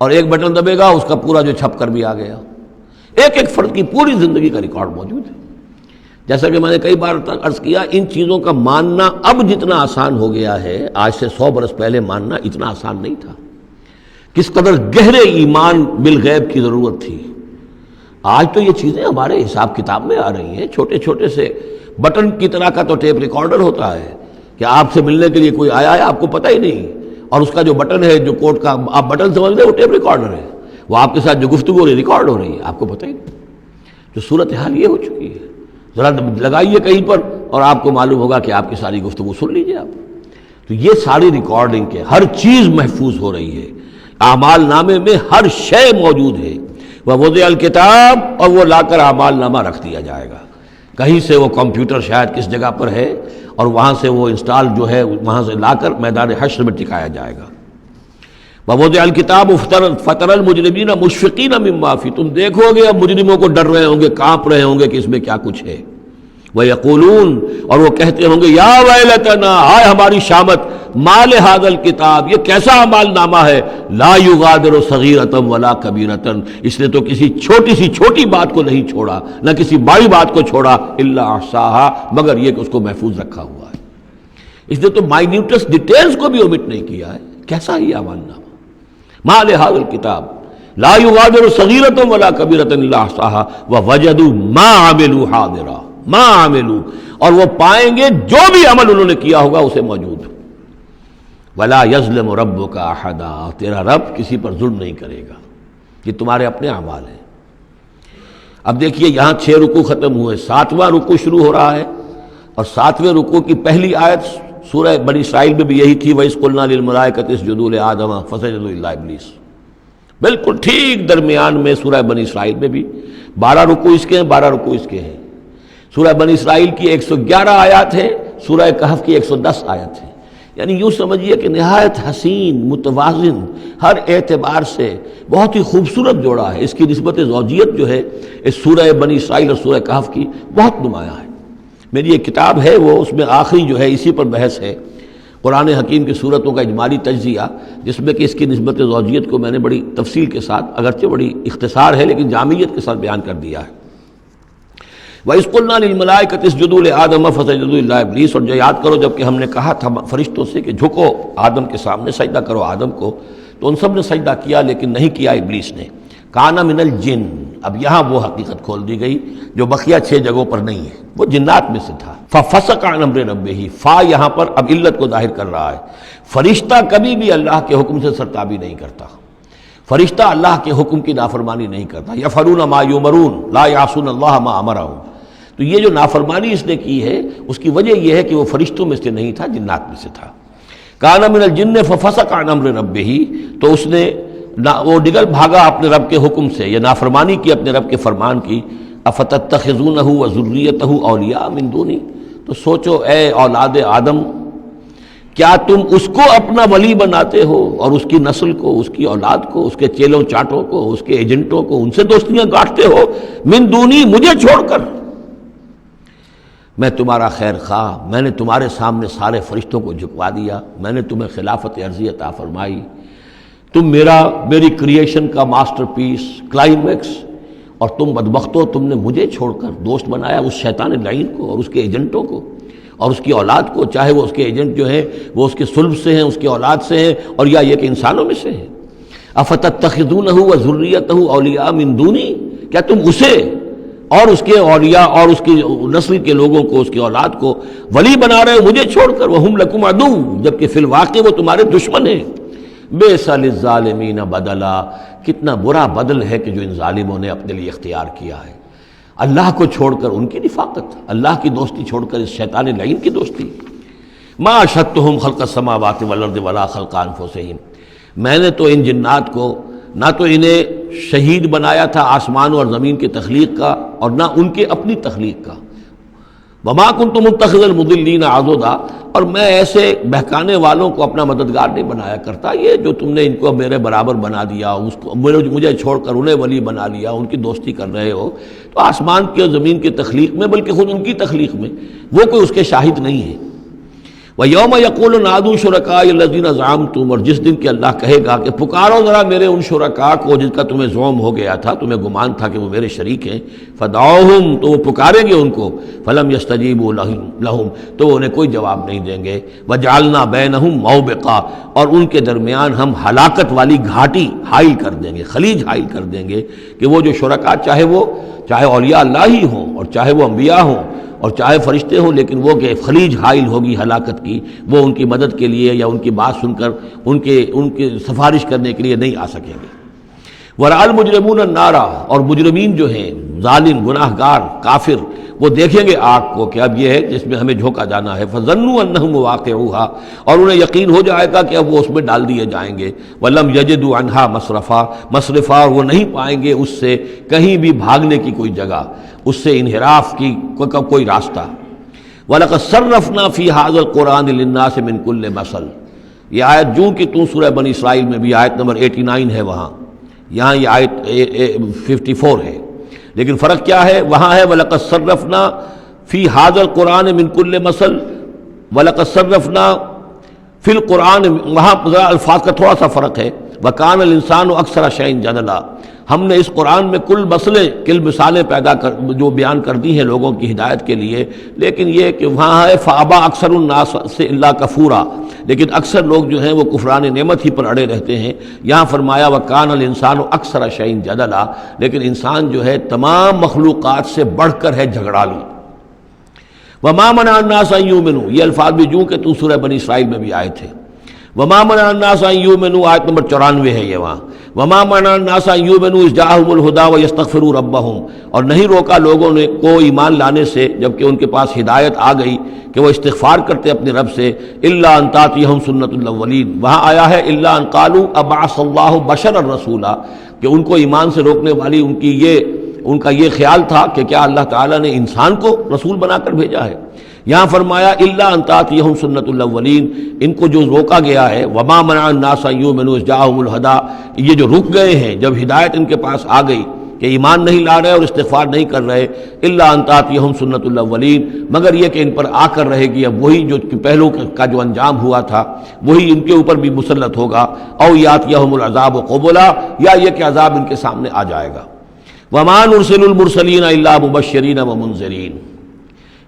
اور ایک بٹن دبے گا اس کا پورا جو چھپ کر بھی آ گیا. ایک ایک فرد کی پوری زندگی کا ریکارڈ موجود ہے. جیسا کہ میں نے کئی بار عرض کیا، ان چیزوں کا ماننا اب جتنا آسان ہو گیا ہے آج سے 100 برس پہلے ماننا اتنا آسان نہیں تھا. کس قدر گہرے ایمان بالغیب کی ضرورت تھی. آج تو یہ چیزیں ہمارے حساب کتاب میں آ رہی ہیں. چھوٹے چھوٹے سے بٹن کی طرح کا تو ٹیپ ریکارڈر ہوتا ہے کہ آپ سے ملنے کے لیے کوئی آیا ہے آپ کو پتہ ہی نہیں، اور اس کا جو بٹن ہے جو کوٹ کا آپ بٹن سمجھ لیں وہ ٹیپ ریکارڈر ہے. وہ آپ کے ساتھ جو گفتگو ہو رہی ریکارڈ ہو رہی ہے آپ کو پتہ ہی نہیں. جو صورتحال یہ ہو چکی ہے، ذرا لگائیے کہیں پر اور آپ کو معلوم ہوگا کہ آپ کی ساری گفتگو سن لیجیے آپ. تو یہ ساری ریکارڈنگ کے ہر چیز محفوظ ہو رہی ہے. اعمال نامے میں ہر شے موجود ہے. ووضع الکتاب، اور وہ لا کر اعمال نامہ رکھ دیا جائے گا. کہیں سے وہ کمپیوٹر شاید کس جگہ پر ہے اور وہاں سے وہ انسٹال جو ہے وہاں سے لا کر میدان حشر میں ٹکایا جائے گا. ووضع الکتاب فتر المجرمین مشفقین مما فی، تم دیکھو گے اب مجرموں کو ڈر رہے ہوں گے، کانپ رہے ہوں گے کہ اس میں کیا کچھ ہے. وَيَقُولُونَ، اور وہ کہتے ہوں گے یا ویلتنا، ہائے ہماری شامت، ما لہذا الکتاب، یہ کیسا اعمال نامہ ہے، لا یغادر صغیرۃ ولا کبیرۃ، اس نے تو کسی چھوٹی سی چھوٹی بات کو نہیں چھوڑا، نہ کسی بڑی بات کو چھوڑا، الا احصاها، مگر یہ کہ اس کو محفوظ رکھا ہوا ہے. اس نے تو مائنیوٹس ڈیٹیلز کو بھی اومٹ نہیں کیا ہے. کیسا ہی اعمال نامہ، ما لہذا الکتاب لا یغادر صغیرۃ ولا کبیرۃ الا احصاها ووجدوا ما عملوا حاضرا، ما عملوا، اور وہ پائیں گے جو بھی عمل انہوں نے کیا ہوگا اسے موجود. ولا یظلم ربک احدا، تیرا رب کسی پر ظلم نہیں کرے گا. یہ تمہارے اپنے اعمال ہیں. اب دیکھیے یہاں 6 رکوع ختم ہوئے، 7واں رکوع شروع ہو رہا ہے، اور 7ویں رکوع کی پہلی آیت سورہ بنی اسرائیل میں بھی یہی تھی، وَإِذْ قُلْنَا لِلْمَلَائِكَةِ اسْجُدُوا لِآدَمَ فَسَجَدُوا إِلَّا إِبْلِيسَ. بالکل ٹھیک درمیان میں سورہ بنی اسرائیل میں بھی 12 رکوع اس کے ہیں، 12 رکوع اس کے ہیں. سورہ بنی اسرائیل کی 111 آیات ہے، سورہ کہف کی 110 آیت ہے. یعنی یوں سمجھیے کہ نہایت حسین، متوازن، ہر اعتبار سے بہت ہی خوبصورت جوڑا ہے. اس کی نسبت زوجیت جو ہے اس سورہ بنی اسرائیل اور سورہ کہف کی بہت نمایاں ہے. میری ایک کتاب ہے، وہ اس میں آخری جو ہے اسی پر بحث ہے، قرآن حکیم کی صورتوں کا اجمالی تجزیہ، جس میں کہ اس کی نسبت زوجیت کو میں نے بڑی تفصیل کے ساتھ، اگرچہ بڑی اختصار ہے لیکن جامعیت کے ساتھ بیان کر دیا ہے. وَإِذْ قُلْنَا لِلْمَلَائِكَةِ اسْجُدُوا لِآدَمَ فَسَجَدُوا إِلَّا إِبْلِيسَ، اور جو یاد کرو جب کہ ہم نے کہا تھا فرشتوں سے کہ جھکو آدم کے سامنے، سجدہ کرو آدم کو، تو ان سب نے سجدہ کیا لیکن نہیں کیا ابلیس نے. کانا من الجن، اب یہاں وہ حقیقت کھول دی گئی جو بقیہ 6 جگہوں پر نہیں ہے، وہ جنات میں سے تھا. فَفَسَقَ عَنْ أَمْرِ رَبِّهِ، فا یہاں پر اب علت کو ظاہر کر رہا ہے. فرشتہ کبھی بھی اللہ کے حکم سے سرتابی نہیں کرتا، فرشتہ اللہ کے حکم کی نافرمانی نہیں کرتا. یفعلون ما یؤمرون لا یعصون اللہ ما امرهم. تو یہ جو نافرمانی اس نے کی ہے اس کی وجہ یہ ہے کہ وہ فرشتوں میں سے نہیں تھا، جنات میں سے تھا. کان من الجن ففسق عن امر ربہ، تو اس نے وہ نکل بھاگا اپنے رب کے حکم سے، یہ نافرمانی کی اپنے رب کے فرمان کی. افتتخذونہ وذریتہ اولیاء من دونی، تو سوچو اے اولاد آدم، کیا تم اس کو اپنا ولی بناتے ہو اور اس کی نسل کو، اس کی اولاد کو، اس کے چیلوں چاٹوں کو، اس کے ایجنٹوں کو، ان سے دوستیاں گاٹتے ہو، من دونی، مجھے چھوڑ کر. میں تمہارا خیر خواہ، میں نے تمہارے سامنے سارے فرشتوں کو جھکوا دیا، میں نے تمہیں خلافت عرضی عطا فرمائی، تم میری کریشن کا ماسٹر پیس، کلائمیکس، اور تم بدبختو، تم نے مجھے چھوڑ کر دوست بنایا اس شیطان لعین کو اور اس کے ایجنٹوں کو اور اس کی اولاد کو، چاہے وہ اس کے ایجنٹ جو ہیں وہ اس کے صلب سے ہیں، اس کی اولاد سے ہیں، اور یا یہ کہ انسانوں میں سے ہیں. افتتخذونہ وذریتہ اولیاء من دونی، کیا تم اسے اور اس کے اولیاء اور اس کی نسل کے لوگوں کو، اس کی اولاد کو ولی بنا رہے ہو مجھے چھوڑ کر. وہم لکم عدو، جبکہ فی الواقع وہ تمہارے دشمن ہیں. بئس للظالمین بدلا، کتنا برا بدل ہے کہ جو ان ظالموں نے اپنے لیے اختیار کیا ہے. اللہ کو چھوڑ کر ان کی رفاقت، اللہ کی دوستی چھوڑ کر اس شیطان لعین کی دوستی. ما اشہدتہم خلق السماوات والارض ولا خلق انفسہم، میں نے تو ان جنات کو نہ تو انہیں شہید بنایا تھا آسمان اور زمین کی تخلیق کا، اور نہ ان کے اپنی تخلیق کا. وما کنت متخذ المضلین عضدا، اور میں ایسے بہکانے والوں کو اپنا مددگار نہیں بنایا کرتا. یہ جو تم نے ان کو میرے برابر بنا دیا، اس کو مجھے چھوڑ کر انہیں ولی بنا لیا، ان کی دوستی کر رہے ہو، تو آسمان کی اور زمین کی تخلیق میں، بلکہ خود ان کی تخلیق میں وہ کوئی اس کے شاہد نہیں ہے. وَيَوْمَ يَقُولُ نَادُوا شُرَكَائِيَ الَّذِينَ زَعَمْتُمْ، اور جس دن کہ اللہ کہے گا کہ پکارو ذرا میرے ان شرکاء کو جن کا تمہیں زعم ہو گیا تھا، تمہیں گمان تھا کہ وہ میرے شریک ہیں. فَدَعُوهُمْ، تو وہ پکاریں گے ان کو. فَلَمْ يَسْتَجِيبُوا لَهُمْ، تو وہ انہیں کوئی جواب نہیں دیں گے. وَجَعَلْنَا بَيْنَهُمْ مَوْبِقًا، اور ان کے درمیان ہم ہلاکت والی گھاٹی حائل کر دیں گے، خلیج حائل کر دیں گے، کہ وہ جو شرکاء چاہے اولیاء اللہ ہی ہوں اور چاہے وہ انبیاء ہوں اور چاہے فرشتے ہوں، لیکن وہ کہ خلیج حائل ہوگی ہلاکت کی، وہ ان کی مدد کے لیے یا ان کی بات سن کر ان کی سفارش کرنے کے لیے نہیں آ سکیں گے. وَرَأَى الْمُجْرِمُونَ النَّارَ، اور مجرمین جو ہیں، ظالم، گناہ گار، کافر، وہ دیکھیں گے آگ کو کہ اب یہ ہے جس میں ہمیں جھونکا جانا ہے. فَظَنُّوا أَنَّهُمْ وَاقِعُوهَا، اور انہیں یقین ہو جائے گا کہ اب وہ اس میں ڈال دیے جائیں گے. وَلَمْ يَجِدُوا عَنْهَا مَصْرِفًا، اور وہ نہیں پائیں گے اس سے کہیں بھی بھاگنے کی کوئی جگہ، اس سے انحراف کی کوئی راستہ. وَلَقَدْ صَرَّفْنَا فِي هَذَا الْقُرْآنِ لِلنَّاسِ مِنْ كُلِّ مَثَلٍ، یہ آیت جو کہ تو سورہ بنی اسرائیل میں بھی آیت نمبر 89 ہے، وہاں یہاں یہ آیت 54 ہے، لیکن فرق کیا ہے؟ وہاں ہے وَلَقَدْ صَرَّفْنَا فِي هَذَا الْقُرْآنِ مِنْ كُلِّ مَثَلٍ، وَلَقَدْ صَرَّفْنَا فِي الْقُرْآنِ، وہاں ذرا الفاظ کا تھوڑا سا فرق ہے، وَكَانَ الْإِنسَانُ أَكْثَرَ شَيْءٍ جَدَلًا، ہم نے اس قرآن میں کل مثالیں پیدا جو بیان کر دی ہیں لوگوں کی ہدایت کے لیے، لیکن یہ کہ وہاں ہے فَأَبَى أَكْثَرُ النَّاسِ إِلَّا كَفُورًا، لیکن اکثر لوگ جو ہیں وہ کفران نعمت ہی پر اڑے رہتے ہیں۔ یہاں فرمایا وَكَانَ الْإِنسَانُ أَكْثَرَ شَيْءٍ جَدَلًا، لیکن انسان جو ہے تمام مخلوقات سے بڑھ کر ہے جھگڑالو۔ وَمَا مَنَعَ النَّاسَ أَن يُؤْمِنُوا، یہ الفاظ بھی جو کہ تو سورہ بنی اسرائیل میں بھی آئے تھے۔ وَمَا مَنَعَ النَّاسَ أَن يُؤْمِنُوا آیت نمبر 94 ہے یہ وہاں، وَمَا مَنَعَ النَّاسَ أَن يُؤْمِنُوا إِذْ جَاءَهُمُ الْهُدَىٰ وَيَسْتَغْفِرُوا رَبَّهُمْ، اور نہیں روکا لوگوں نے کو ایمان لانے سے جبکہ ان کے پاس ہدایت آ گئی کہ وہ استغفار کرتے اپنے رب سے، إِلَّا أَن تَأْتِيَهُمْ سُنَّةُ الْأَوَّلِينَ، وہاں آیا ہے إِلَّا أَن قَالُوا أَبْعَثَ اللَّهُ بَشَرًا رَسُولًا، کہ ان کو ایمان سے روکنے والی ان کا یہ خیال تھا کہ کیا اللہ تعالیٰ نے انسان کو رسول بنا کر بھیجا ہے۔ یہاں فرمایا الا ان تاتیہم سنت الاولین، ان کو جو روکا گیا ہے وما منع الناس ان یؤمنوا اذ جاءهم الہدی، یہ جو رک گئے ہیں جب ہدایت ان کے پاس آ گئی کہ ایمان نہیں لا رہے اور استغفار نہیں کر رہے، الا ان تاتیہم سنت الاولین، مگر یہ کہ ان پر آ کر رہے گی اب وہی جو پہلو کا جو انجام ہوا تھا وہی ان کے اوپر بھی مسلط ہوگا، او یاتیہم العذاب قبلا، یا یہ کہ عذاب ان کے سامنے آ جائے گا۔ وما نرسل المرسلین الا مبشرین ومنذرین،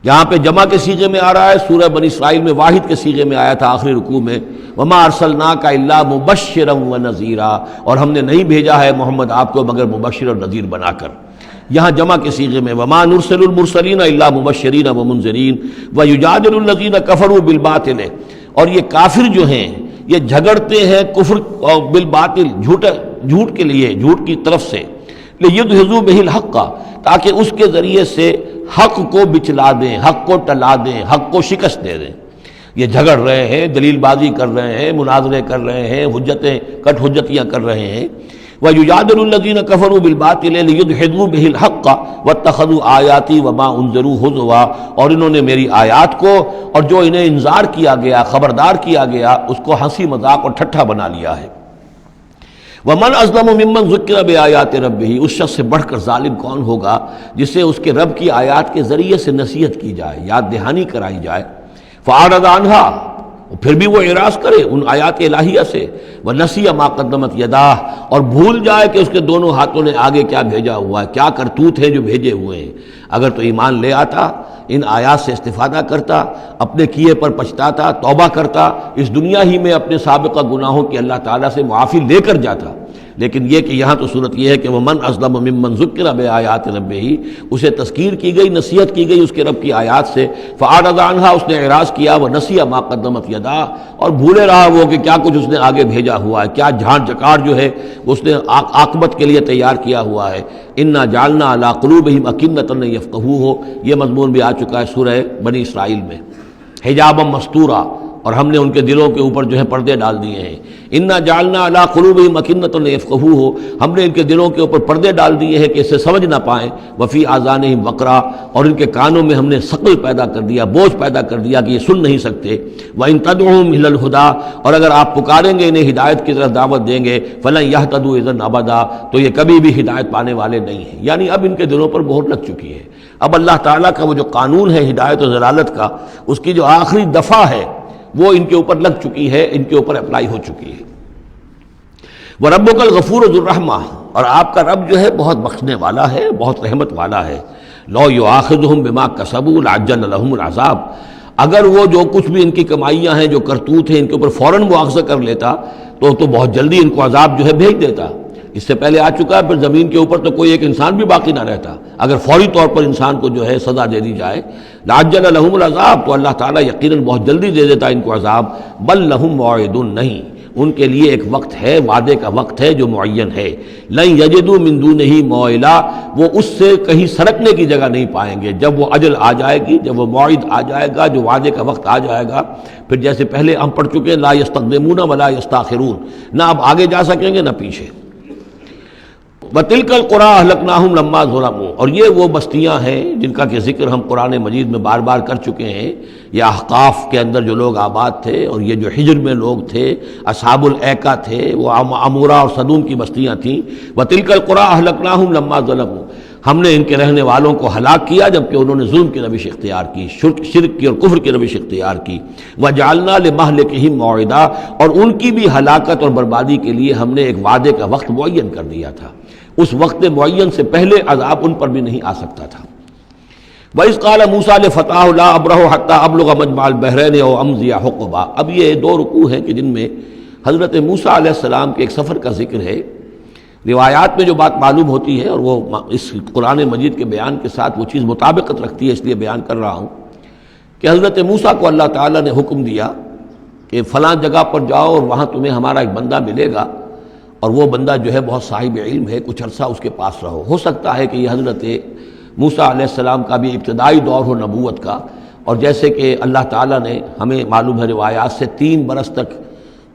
یہاں پہ جمع کے صیغے میں آ رہا ہے، سورہ بنی اسرائیل میں واحد کے صیغے میں آیا تھا آخری رکوع میں، وما ارسلناک الا مبشرا ونذیرا، اور ہم نے نہیں بھیجا ہے محمد آپ کو مگر مبشر اور نذیر بنا کر۔ یہاں جمع کے صیغے میں وما نرسل المرسلین الا مبشرین ومنذرین ویجادل الذین کفروا بالباطل، اور یہ کافر جو ہیں یہ جھگڑتے ہیں کفر اور بالباطل، جھوٹ کے لیے، جھوٹ کی طرف سے، لیدحضوا بہ الحق، تاکہ اس کے ذریعے سے حق کو بچلا دیں، حق کو ٹلا دیں، حق کو شکست دے دیں۔ یہ جھگڑ رہے ہیں، دلیل بازی کر رہے ہیں، مناظرے کر رہے ہیں، کٹ حجتیاں کر رہے ہیں۔ وَيُجَادِلُ الَّذِينَ كَفَرُوا بِالْبَاطِلِ لِيُدْحِضُوا بِهِ الْحَقَّ وَاتَّخَذُوا آيَاتِي وَمَا أُنذِرُوا هُزُوًا، اور انہوں نے میری آیات کو اور جو انہیں انذار کیا گیا، خبردار کیا گیا، اس کو ہنسی مذاق اور ٹھٹھا بنا لیا ہے۔ وَمَنْ أَظْلَمُ مِمَّنْ ذُكِّرَ بِآيَاتِ رَبِّهِ، اس شخص سے بڑھ کر ظالم کون ہوگا جسے اس کے رب کی آیات کے ذریعے سے نصیحت کی جائے، یاد دہانی کرائی جائے، فَأَعْرَضَ عَنْهَا، پھر بھی وہ اعراض کرے ان آیات الہیہ سے، وَنَسِیَ مَا قَدَّمَتْ يَدَاهُ، اور بھول جائے کہ اس کے دونوں ہاتھوں نے آگے کیا بھیجا ہوا ہے، کیا کرتوت ہے جو بھیجے ہوئے ہیں۔ اگر تو ایمان لے آتا، ان آیات سے استفادہ کرتا، اپنے کیے پر پچھتاتا، توبہ کرتا، اس دنیا ہی میں اپنے سابقہ گناہوں کی اللہ تعالیٰ سے معافی لے کر جاتا۔ لیکن یہ کہ یہاں تو صورت یہ ہے کہ وَمَنْ أَظْلَمُ مِمَّنْ ذُكِّرَ بِآيَاتِ رَبِّهِ، اسے تذکیر کی گئی، نصیحت کی گئی اس کے رب کی آیات سے، فَأَعْرَضَ عَنْهَا، اس نے اعراض کیا، وَنَسِیَ مَا قَدَّمَتْ يَدَاهُ، اور بھولے رہا وہ کہ کیا کچھ اس نے آگے بھیجا ہوا ہے، کیا جھانٹ جکاڑ جو ہے اس نے عاقبت کے لیے تیار کیا ہوا ہے۔ إِنَّا جَعَلْنَا عَلَىٰ قُلُوبِهِمْ أَكِنَّةً أَن يَفْقَهُوهُ، یہ مضمون بھی آ چکا ہے سورہ بنی اسرائیل میں، حجابا مستورا، اور ہم نے ان کے دلوں کے اوپر جو ہے پردے ڈال دیے ہیں۔ انا جعلنا علی قلوبہم اکنۃ لیفقہوہ، ہم نے ان کے دلوں کے اوپر پردے ڈال دیے ہیں کہ اسے سمجھ نہ پائیں، وفی آذانہم وقرا، اور ان کے کانوں میں ہم نے ثقل پیدا کر دیا، بوجھ پیدا کر دیا کہ یہ سن نہیں سکتے۔ وان تدعوہم الی الہدی، اور اگر آپ پکاریں گے انہیں ہدایت کی طرف دعوت دیں گے، فلن یہتدوا اذا ابدا، تو یہ کبھی بھی ہدایت پانے والے نہیں ہیں۔ یعنی اب ان کے دلوں پر مہر لگ چکی ہے، اب اللہ تعالیٰ کا وہ جو قانون ہے ہدایت و ضلالت کا، اس کی جو آخری دفعہ ہے وہ ان کے اوپر لگ چکی ہے، ان کے اوپر اپلائی ہو چکی ہے۔ وَرَبُّكَ الْغَفُورُ ذُو الرَّحْمَةِ، اور آپ کا رب جو ہے بہت بخشنے والا ہے، بہت رحمت والا ہے۔ لَوْ يُؤَاخِذُهُم بِمَا كَسَبُوا لَعَجَّلَ لَهُمُ الْعَذَابَ، اگر وہ جو کچھ بھی ان کی کمائیاں ہیں، جو کرتوت ہیں، ان کے اوپر فوراً مواخذہ کر لیتا تو بہت جلدی ان کو عذاب جو ہے بھیج دیتا۔ اس سے پہلے آ چکا ہے، پھر زمین کے اوپر تو کوئی ایک انسان بھی باقی نہ رہتا اگر فوری طور پر انسان کو جو ہے سزا دے دی جائے۔ لَعَجَّلَ لَهُمُ الْعَذَابَ، تو اللہ تعالیٰ یقیناً بہت جلدی دے دیتا ان کو عذاب۔ بل لَهُم مَوْعِدٌ، نہیں، ان کے لیے ایک وقت ہے، وعدے کا وقت ہے جو معین ہے۔ لَن يَجِدُوا مِن دُونِهِ مَوْعِلًا، وہ اس سے کہیں سرکنے کی جگہ نہیں پائیں گے۔ جب وہ اجل آ جائے گی، جب وہ موعد آ جائے گا، جو وعدے کا وقت آ جائے گا، پھر جیسے پہلے ہم پڑھ چکے لا يستقدمون ولا يستاخرون، نہ اب آگے جا سکیں گے نہ پیچھے۔ وَتِلْكَ الْقُرَىٰ أَهْلَكْنَاهُمْ لَمَّا ظَلَمُوا، اور یہ وہ بستیاں ہیں جن کا کہ ذکر ہم قرآن مجید میں بار بار کر چکے ہیں. یہ احقاف کے اندر جو لوگ آباد تھے، اور یہ جو حجر میں لوگ تھے، اصحاب الایکا تھے، وہ عمورہ اور صدوم کی بستیاں تھیں. وَتِلْكَ الْقُرَىٰ أَهْلَكْنَاهُمْ لَمَّا ظَلَمُوا، ہم نے ان کے رہنے والوں کو ہلاک کیا جبکہ انہوں نے ظلم کی روش اختیار کی، شرک کی اور کفر کی روش اختیار کی. وَجَعَلْنَا لِمَهْلِكِهِمْ مَوْعِدًا، اور ان کی بھی ہلاکت اور بربادی کے لیے ہم نے ایک وعدے کا وقت معین کر دیا تھا. اس وقت معین سے پہلے عذاب ان پر بھی نہیں آ سکتا تھا. وَإِذْ قَالَ مُوسَىٰ لِفَتَاهُ لَا أَبْرَحُ حَتَّىٰ أَبْلُغَ مَجْمَعَ الْبَحْرَيْنِ أَوْ أَمْضِيَ حُقُبًا. اب یہ دو رکوع ہیں کہ جن میں حضرت موسیٰ علیہ السلام کے ایک سفر کا ذکر ہے. روایات میں جو بات معلوم ہوتی ہے، اور وہ اس قرآن مجید کے بیان کے ساتھ وہ چیز مطابقت رکھتی ہے، اس لیے بیان کر رہا ہوں کہ حضرت موسیٰ کو اللہ تعالیٰ نے حکم دیا کہ فلاں جگہ پر جاؤ اور وہاں تمہیں ہمارا ایک بندہ ملے گا، اور وہ بندہ جو ہے بہت صاحب علم ہے، کچھ عرصہ اس کے پاس رہو. ہو سکتا ہے کہ یہ حضرت موسیٰ علیہ السلام کا بھی ابتدائی دور ہو نبوت کا، اور جیسے کہ اللہ تعالیٰ نے ہمیں معلوم ہے روایات سے 3 برس تک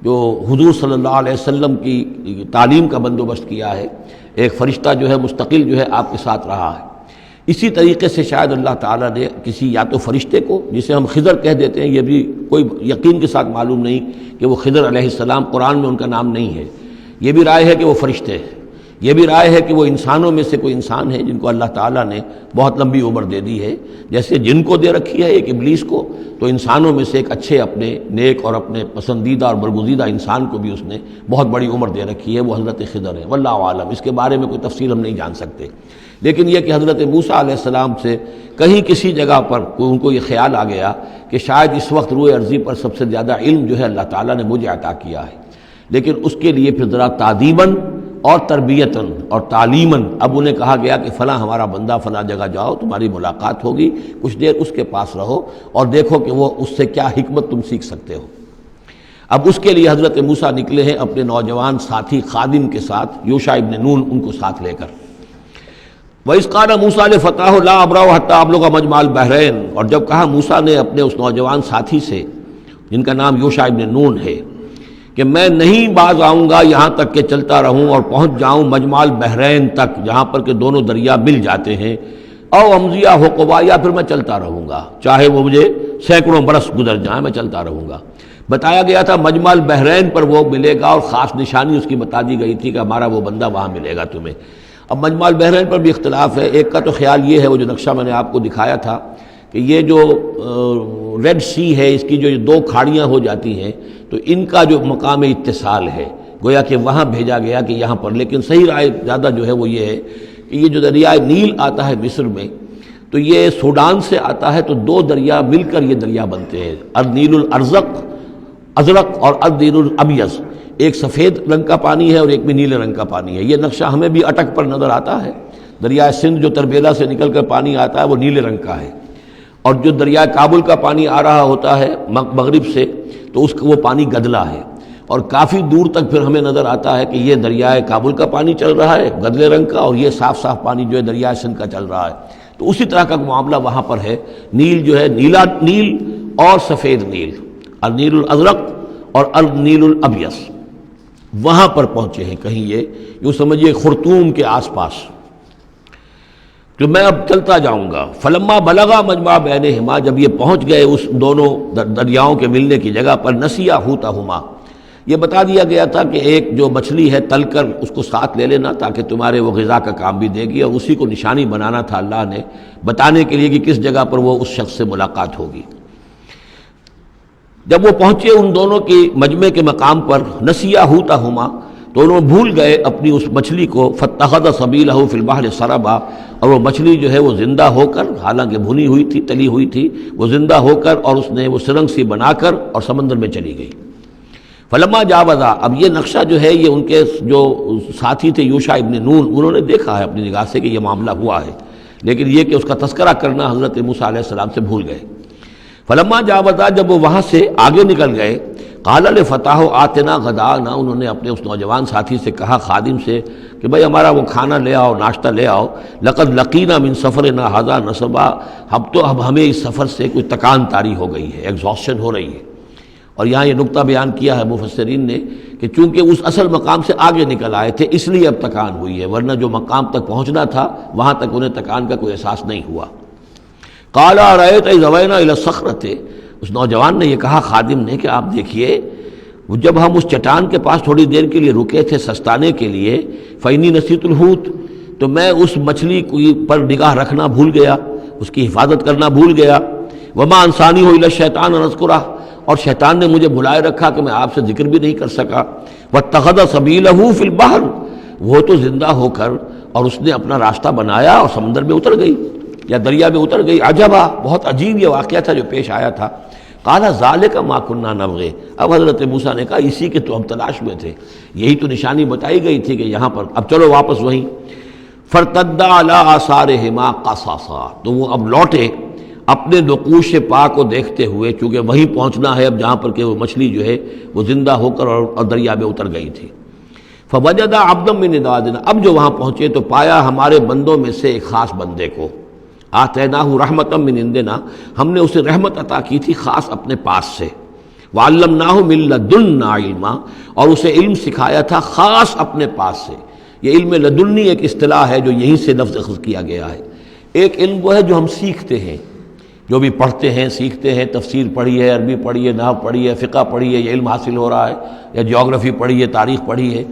جو حضور صلی اللہ علیہ وسلم کی تعلیم کا بندوبست کیا ہے، ایک فرشتہ جو ہے مستقل جو ہے آپ کے ساتھ رہا ہے. اسی طریقے سے شاید اللہ تعالیٰ نے کسی یا تو فرشتے کو، جسے ہم خضر کہہ دیتے ہیں، یہ بھی کوئی یقین کے ساتھ معلوم نہیں کہ وہ خضر علیہ السلام، قرآن میں ان کا نام نہیں ہے. یہ بھی رائے ہے کہ وہ فرشتے ہیں، یہ بھی رائے ہے کہ وہ انسانوں میں سے کوئی انسان ہے جن کو اللہ تعالیٰ نے بہت لمبی عمر دے دی ہے. جیسے جن کو دے رکھی ہے ایک ابلیس کو، تو انسانوں میں سے ایک اچھے اپنے نیک اور اپنے پسندیدہ اور برگزیدہ انسان کو بھی اس نے بہت بڑی عمر دے رکھی ہے، وہ حضرت خضر ہے. واللہ عالم، اس کے بارے میں کوئی تفصیل ہم نہیں جان سکتے. لیکن یہ کہ حضرت موسیٰ علیہ السلام سے کہیں کسی جگہ پر ان کو یہ خیال آ گیا کہ شاید اس وقت روئے ارضی پر سب سے زیادہ علم جو ہے اللہ تعالیٰ نے مجھے عطا کیا ہے. لیکن اس کے لیے پھر ذرا تعدیباً اور تربیتاً اور تعلیماً اب انہیں کہا گیا کہ فلاں ہمارا بندہ فلاں جگہ جاؤ، تمہاری ملاقات ہوگی، کچھ دیر اس کے پاس رہو اور دیکھو کہ وہ اس سے کیا حکمت تم سیکھ سکتے ہو. اب اس کے لیے حضرت موسیٰ نکلے ہیں اپنے نوجوان ساتھی خادم کے ساتھ، یوشع ابن نون ان کو ساتھ لے کر. وَإِذْ قَالَ مُوسَىٰ لِفَتَاهُ لَا أَبْرَحُ حَتَّىٰ أَبْلُغَ مَجْمَعَ الْبَحْرَيْنِ، اور جب کہا موسیٰ نے اپنے اس نوجوان ساتھی سے جن کا نام یوشع ابن نون ہے کہ میں نہیں باز آؤں گا یہاں تک کہ چلتا رہوں اور پہنچ جاؤں مجمع البحرین تک، جہاں پر کہ دونوں دریا مل جاتے ہیں، او امضی حقبا، یا پھر میں چلتا رہوں گا چاہے وہ مجھے سینکڑوں برس گزر جائیں، میں چلتا رہوں گا. بتایا گیا تھا مجمع البحرین پر وہ ملے گا، اور خاص نشانی اس کی بتا دی گئی تھی کہ ہمارا وہ بندہ وہاں ملے گا تمہیں. اب مجمع البحرین پر بھی اختلاف ہے. ایک کا تو خیال یہ ہے، وہ جو نقشہ میں نے آپ کو دکھایا تھا، کہ یہ جو ریڈ سی ہے، اس کی جو 2 کھاڑیاں ہو جاتی ہیں، تو ان کا جو مقام اتصال ہے گویا کہ وہاں بھیجا گیا کہ یہاں پر. لیکن صحیح رائے زیادہ جو ہے وہ یہ ہے کہ یہ جو دریائے نیل آتا ہے مصر میں، تو یہ سوڈان سے آتا ہے، تو 2 دریا مل کر یہ دریا بنتے ہیں، النیل الازرق اور النیل الابیض. ایک سفید رنگ کا پانی ہے اور ایک بھی نیلے رنگ کا پانی ہے. یہ نقشہ ہمیں بھی اٹک پر نظر آتا ہے. دریائے سندھ جو تربیلا سے نکل کر پانی آتا ہے وہ نیلے رنگ کا ہے، اور جو دریائے کابل کا پانی آ رہا ہوتا ہے مغرب سے، تو اس کا وہ پانی گدلا ہے. اور کافی دور تک پھر ہمیں نظر آتا ہے کہ یہ دریائے کابل کا پانی چل رہا ہے گدلے رنگ کا، اور یہ صاف صاف پانی جو ہے دریائے سندھ کا چل رہا ہے. تو اسی طرح کا معاملہ وہاں پر ہے. نیل جو ہے نیلا نیل اور سفید نیل، النیل الازرق اور النیل الابیض، وہاں پر پہنچے ہیں. کہیں یہ یوں سمجھیے خرطوم کے آس پاس. تو میں اب چلتا جاؤں گا. فلما بلغا مجمع بینہما، جب یہ پہنچ گئے اس دونوں دریاؤں کے ملنے کی جگہ پر، نسیا حوتہما، یہ بتا دیا گیا تھا کہ ایک جو مچھلی ہے تل کر اس کو ساتھ لے لینا تاکہ تمہارے وہ غذا کا کام بھی دے گی، اور اسی کو نشانی بنانا تھا اللہ نے بتانے کے لیے کہ کس جگہ پر وہ اس شخص سے ملاقات ہوگی. جب وہ پہنچے ان دونوں کی مجمع کے مقام پر، نسیا حوتہما، تو انہوں بھول گئے اپنی اس مچھلی کو. فاتخذ سبیلہ فی البحر سربا، اور وہ مچھلی جو ہے وہ زندہ ہو کر، حالانکہ بھنی ہوئی تھی تلی ہوئی تھی، وہ زندہ ہو کر اور اس نے وہ سرنگ سی بنا کر اور سمندر میں چلی گئی. فلما جاوزا، اب یہ نقشہ جو ہے یہ ان کے جو ساتھی تھے یوشع ابن نون، انہوں نے دیکھا ہے اپنی نگاہ سے کہ یہ معاملہ ہوا ہے، لیکن یہ کہ اس کا تذکرہ کرنا حضرت موسیٰ علیہ السلام سے بھول گئے. فلما جاوزا، جب وہ وہاں سے آگے نکل گئے، قال لفتاہ آتنا غداءنا، انہوں نے اپنے اس نوجوان ساتھی سے کہا، خادم سے، کہ بھائی ہمارا وہ کھانا لے آؤ، ناشتہ لے آؤ. لقد لقینا من سفرنا ھذا نصبا، اب ہمیں اس سفر سے کوئی تکان طاری ہو گئی ہے، ایگزاسشن ہو رہی ہے. اور یہاں یہ نقطہ بیان کیا ہے مفسرین نے کہ چونکہ اس اصل مقام سے آگے نکل آئے تھے اس لیے اب تکان ہوئی ہے، ورنہ جو مقام تک پہنچنا تھا وہاں تک انہیں تکان کا کوئی احساس نہیں ہوا۔ قال ارأیت اذ اوینا الی الصخرۃ، اس نوجوان نے یہ کہا خادم نے کہ آپ دیکھیے جب ہم اس چٹان کے پاس تھوڑی دیر کے لیے رکے تھے سستانے کے لیے، فإنی نسیت الحوت، تو میں اس مچھلی پر نگاہ رکھنا بھول گیا، اس کی حفاظت کرنا بھول گیا، وما انسانی الا الشیطان ان اذکرہ، اور شیطان نے مجھے بلائے رکھا کہ میں آپ سے ذکر بھی نہیں کر سکا، واتخذ سبیلہ فی البحر، وہ تو زندہ ہو کر اور اس نے اپنا راستہ بنایا اور سمندر میں اتر گئی یا دریا میں اتر گئی، عجبا، بہت عجیب یہ واقعہ تھا جو پیش آیا تھا۔ قال ذالک ما کنا نبغی، اب حضرت موسیٰ نے کہا اسی کے تو ہم تلاش میں تھے، یہی تو نشانی بتائی گئی تھی کہ یہاں پر، اب چلو واپس وہیں۔ فارتدا علی آثارہما قصصا، تو وہ اب لوٹے اپنے نقوش پا کو دیکھتے ہوئے، چونکہ وہیں پہنچنا ہے اب جہاں پر کہ وہ مچھلی جو ہے وہ زندہ ہو کر اور دریا میں اتر گئی تھی۔ فوجد عبدا من عبادنا، اب جو وہاں پہنچے تو پایا ہمارے بندوں میں سے ایک خاص بندے کو، آتیناہ رحمتا من عندنا، ہم نے اسے رحمت عطا کی تھی خاص اپنے پاس سے، وعلمناہ من لدنا علما، اور اسے علم سکھایا تھا خاص اپنے پاس سے۔ یہ علم لدنی ایک اصطلاح ہے جو یہیں سے لفظ اخذ کیا گیا ہے۔ ایک علم وہ ہے جو ہم سیکھتے ہیں، جو بھی پڑھتے ہیں سیکھتے ہیں، تفسیر پڑھی ہے، عربی پڑھی ہے، نحو پڑھی ہے، فقہ پڑھی ہے، یہ علم حاصل ہو رہا ہے، یا جیوگرافی پڑھی ہے، تاریخ پڑھی ہے۔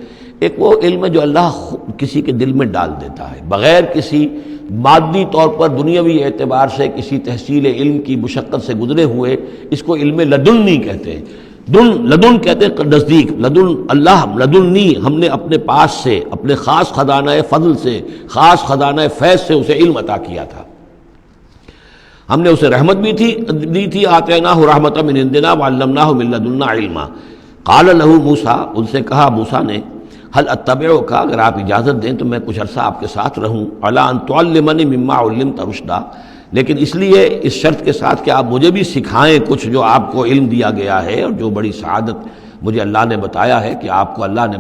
ایک وہ علم ہے جو اللہ کسی کے دل میں ڈال دیتا ہے بغیر کسی مادی طور پر دنیاوی اعتبار سے کسی تحصیل علم کی مشقت سے گزرے ہوئے، اس کو علم لدنی کہتے ہیں۔ لدن کہتے ہیں نزدیک، لدن اللہ، لدنی ہم نے اپنے پاس سے، اپنے خاص خزانہ فضل سے، خاص خزانہ فیض سے اسے علم عطا کیا تھا، ہم نے اسے رحمت بھی دی تھی، آتیناہ رحمۃ من عندنا وعلمناہ من لدنا علما۔ قال لہ موسیٰ، ان سے کہا موسیٰ نے، هل اتبعک، اگر آپ اجازت دیں تو میں کچھ عرصہ آپ کے ساتھ رہوں، علی ان تعلمنی مما علمت رشدا، لیکن اس لیے اس شرط کے ساتھ کہ آپ مجھے بھی سکھائیں کچھ جو آپ کو علم دیا گیا ہے اور جو بڑی سعادت مجھے اللہ نے بتایا ہے کہ آپ کو اللہ نے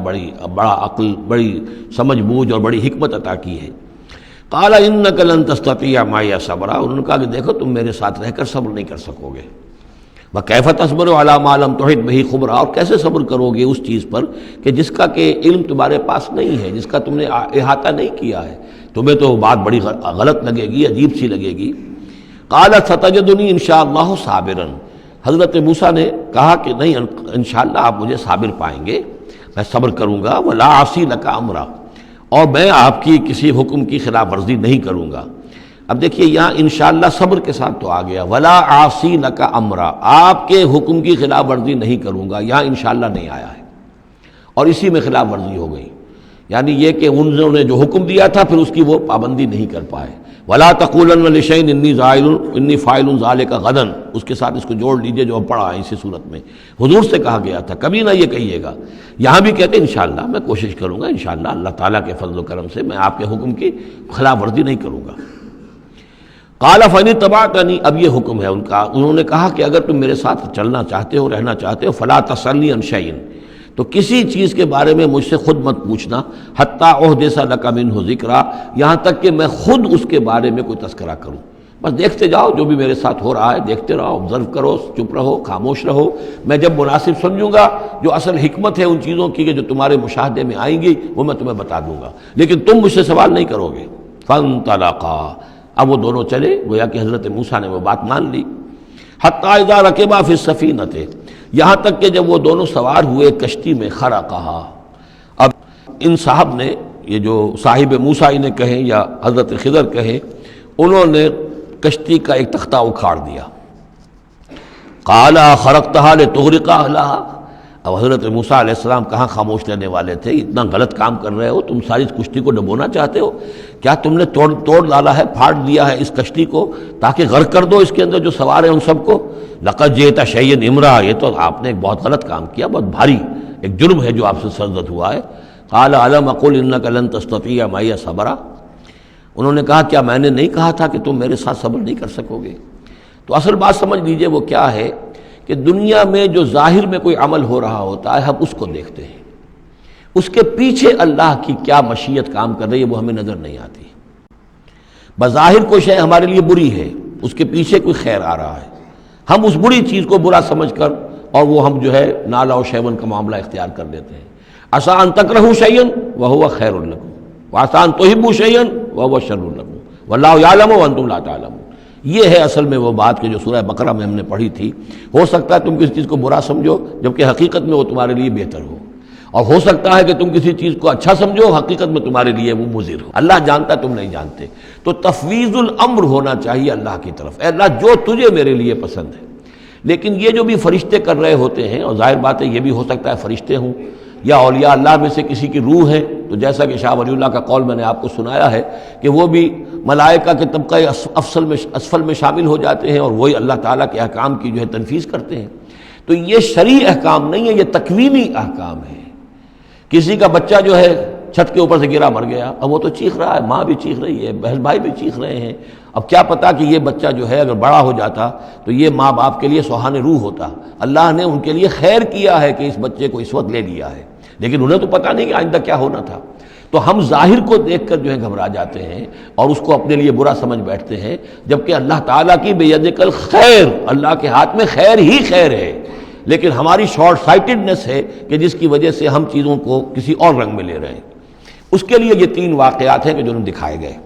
بڑا عقل، بڑی سمجھ بوجھ اور بڑی حکمت عطا کی ہے۔ قال انک لن تستطیع معی صبرا، انہوں نے کہا کہ دیکھو تم میرے ساتھ رہ کر صبر نہیں کر سکو گے، وکیف تصبر علی ما لم تحط بہ خبرا، اور کیسے صبر کرو گے اس چیز پر کہ جس کا کہ علم تمہارے پاس نہیں ہے، جس کا تم نے احاطہ نہیں کیا ہے، تمہیں تو بات بڑی غلط لگے گی، عجیب سی لگے گی۔ قال ستجدنی انشاءاللہ صابرا، حضرت موسیٰ نے کہا کہ نہیں انشاءاللہ آپ مجھے صابر پائیں گے، میں صبر کروں گا، ولا اعصی لک امرا، اور میں آپ کی کسی حکم کی خلاف ورزی نہیں کروں گا۔ اب دیکھیے یہاں انشاءاللہ صبر کے ساتھ تو آ گیا، ولا اعصی لک امرا، آپ کے حکم کی خلاف ورزی نہیں کروں گا، یہاں انشاءاللہ نہیں آیا ہے، اور اسی میں خلاف ورزی ہو گئی، یعنی یہ کہ انہوں نے جو حکم دیا تھا پھر اس کی وہ پابندی نہیں کر پائے۔ ولا تقولن لشیء انی فاعل ذلک غدا، اس کے ساتھ اس کو جوڑ لیجئے جو اب پڑھا ہے اسی صورت میں، حضور سے کہا گیا تھا کبھی نہ یہ کہیے گا، یہاں بھی کہتے ہیں انشاءاللہ میں کوشش کروں گا، انشاءاللہ اللہ تعالیٰ کے فضل و کرم سے میں آپ کے حکم کی خلاف ورزی نہیں کروں گا۔ قال فإن اتبعتنی، اب یہ حکم ہے ان کا، انہوں نے کہا کہ اگر تم میرے ساتھ چلنا چاہتے ہو، رہنا چاہتے ہو، فلا تسألنی عن شیء، تو کسی چیز کے بارے میں مجھ سے خود مت پوچھنا، حتی احدث لک منہ ذکرا، یہاں تک کہ میں خود اس کے بارے میں کوئی تذکرہ کروں، بس دیکھتے جاؤ جو بھی میرے ساتھ ہو رہا ہے، دیکھتے رہو، آبزرو کرو، چپ رہو، خاموش رہو، میں جب مناسب سمجھوں گا جو اصل حکمت ہے ان چیزوں کی کہ جو تمہارے مشاہدے میں آئیں گی وہ میں تمہیں بتا دوں گا، لیکن تم مجھ سے سوال نہیں کرو گے۔ فانطلقا، اب وہ دونوں چلے، گویا کہ حضرت موسیٰ نے وہ بات مان لی۔ حتی اذا رکبا فی السفینۃ، یہاں تک کہ جب وہ دونوں سوار ہوئے کشتی میں، خرقہا، اب ان صاحب نے، یہ جو صاحب موسیٰ انہیں کہیں یا حضرت خضر کہیں، انہوں نے کشتی کا ایک تختہ اکھاڑ دیا۔ قال خرقتہا لتغرق اہلہا، اب حضرت موسیٰ علیہ السلام کہاں خاموش رہنے والے تھے، اتنا غلط کام کر رہے ہو، تم ساری اس کشتی کو ڈبونا چاہتے ہو، کیا تم نے توڑ ڈالا ہے، پھاڑ دیا ہے اس کشتی کو تاکہ غرق کر دو اس کے اندر جو سوار ہیں ان سب کو؟ لقد جئت شیئا امرا، یہ تو آپ نے ایک بہت غلط کام کیا، بہت بھاری ایک جرم ہے جو آپ سے سرزد ہوا ہے۔ قال الم اقل انک لن تستطیع معی صبرا، انہوں نے کہا کیا میں نے نہیں کہا تھا کہ تم میرے ساتھ صبر نہیں کر سکو گے؟ تو اصل بات سمجھ لیجئے وہ کیا ہے کہ دنیا میں جو ظاہر میں کوئی عمل ہو رہا ہوتا ہے ہم اس کو دیکھتے ہیں، اس کے پیچھے اللہ کی کیا مشیت کام کر رہی ہے وہ ہمیں نظر نہیں آتی۔ بظاہر کوئی شے ہمارے لیے بری ہے، اس کے پیچھے کوئی خیر آ رہا ہے، ہم اس بری چیز کو برا سمجھ کر اور وہ ہم جو ہے نالا و شیون کا معاملہ اختیار کر لیتے ہیں. عسیٰ ان تکرہوا شیئا وہو خیر لکم وعسیٰ ان تحبوا شیئا وہو شر لکم واللہ یعلم وانتم لا تعلمون. یہ ہے اصل میں وہ بات کہ جو سورہ بقرہ میں ہم نے پڑھی تھی. ہو سکتا ہے تم کسی چیز کو برا سمجھو جبکہ حقیقت میں وہ تمہارے لیے بہتر ہو، اور ہو سکتا ہے کہ تم کسی چیز کو اچھا سمجھو حقیقت میں تمہارے لیے وہ مضر ہو. اللہ جانتا تم نہیں جانتے. تو تفویض الامر ہونا چاہیے اللہ کی طرف. اے اللہ جو تجھے میرے لیے پسند ہے. لیکن یہ جو بھی فرشتے کر رہے ہوتے ہیں، اور ظاہر بات ہے یہ بھی ہو سکتا ہے فرشتے ہوں یا اولیاء اللہ میں سے کسی کی روح ہے، تو جیسا کہ شاہ ولی اللہ کا قول میں نے آپ کو سنایا ہے کہ وہ بھی ملائکہ کے طبقہ اسفل میں شامل ہو جاتے ہیں اور وہی اللہ تعالیٰ کے احکام کی جو ہے تنفیذ کرتے ہیں. تو یہ شرعی احکام نہیں ہے، یہ تکوینی احکام ہے. کسی کا بچہ جو ہے چھت کے اوپر سے گرا مر گیا، اب وہ تو چیخ رہا ہے، ماں بھی چیخ رہی ہے، بہن بھائی بھی چیخ رہے ہیں. اب کیا پتا کہ یہ بچہ جو ہے اگر بڑا ہو جاتا تو یہ ماں باپ کے لیے سوہان روح ہوتا. اللہ نے ان کے لیے خیر کیا ہے کہ اس بچے کو اس وقت لے لیا ہے، لیکن انہیں تو پتہ نہیں کہ آئندہ کیا ہونا تھا. تو ہم ظاہر کو دیکھ کر جو ہے گھبرا جاتے ہیں اور اس کو اپنے لیے برا سمجھ بیٹھتے ہیں، جبکہ اللہ تعالیٰ کی بیدک الخیر، اللہ کے ہاتھ میں خیر ہی خیر ہے. لیکن ہماری شارٹ سائٹڈنس ہے کہ جس کی وجہ سے ہم چیزوں کو کسی اور رنگ میں لے رہے ہیں. اس کے لیے یہ 3 واقعات ہیں کہ جو دکھائے گئے.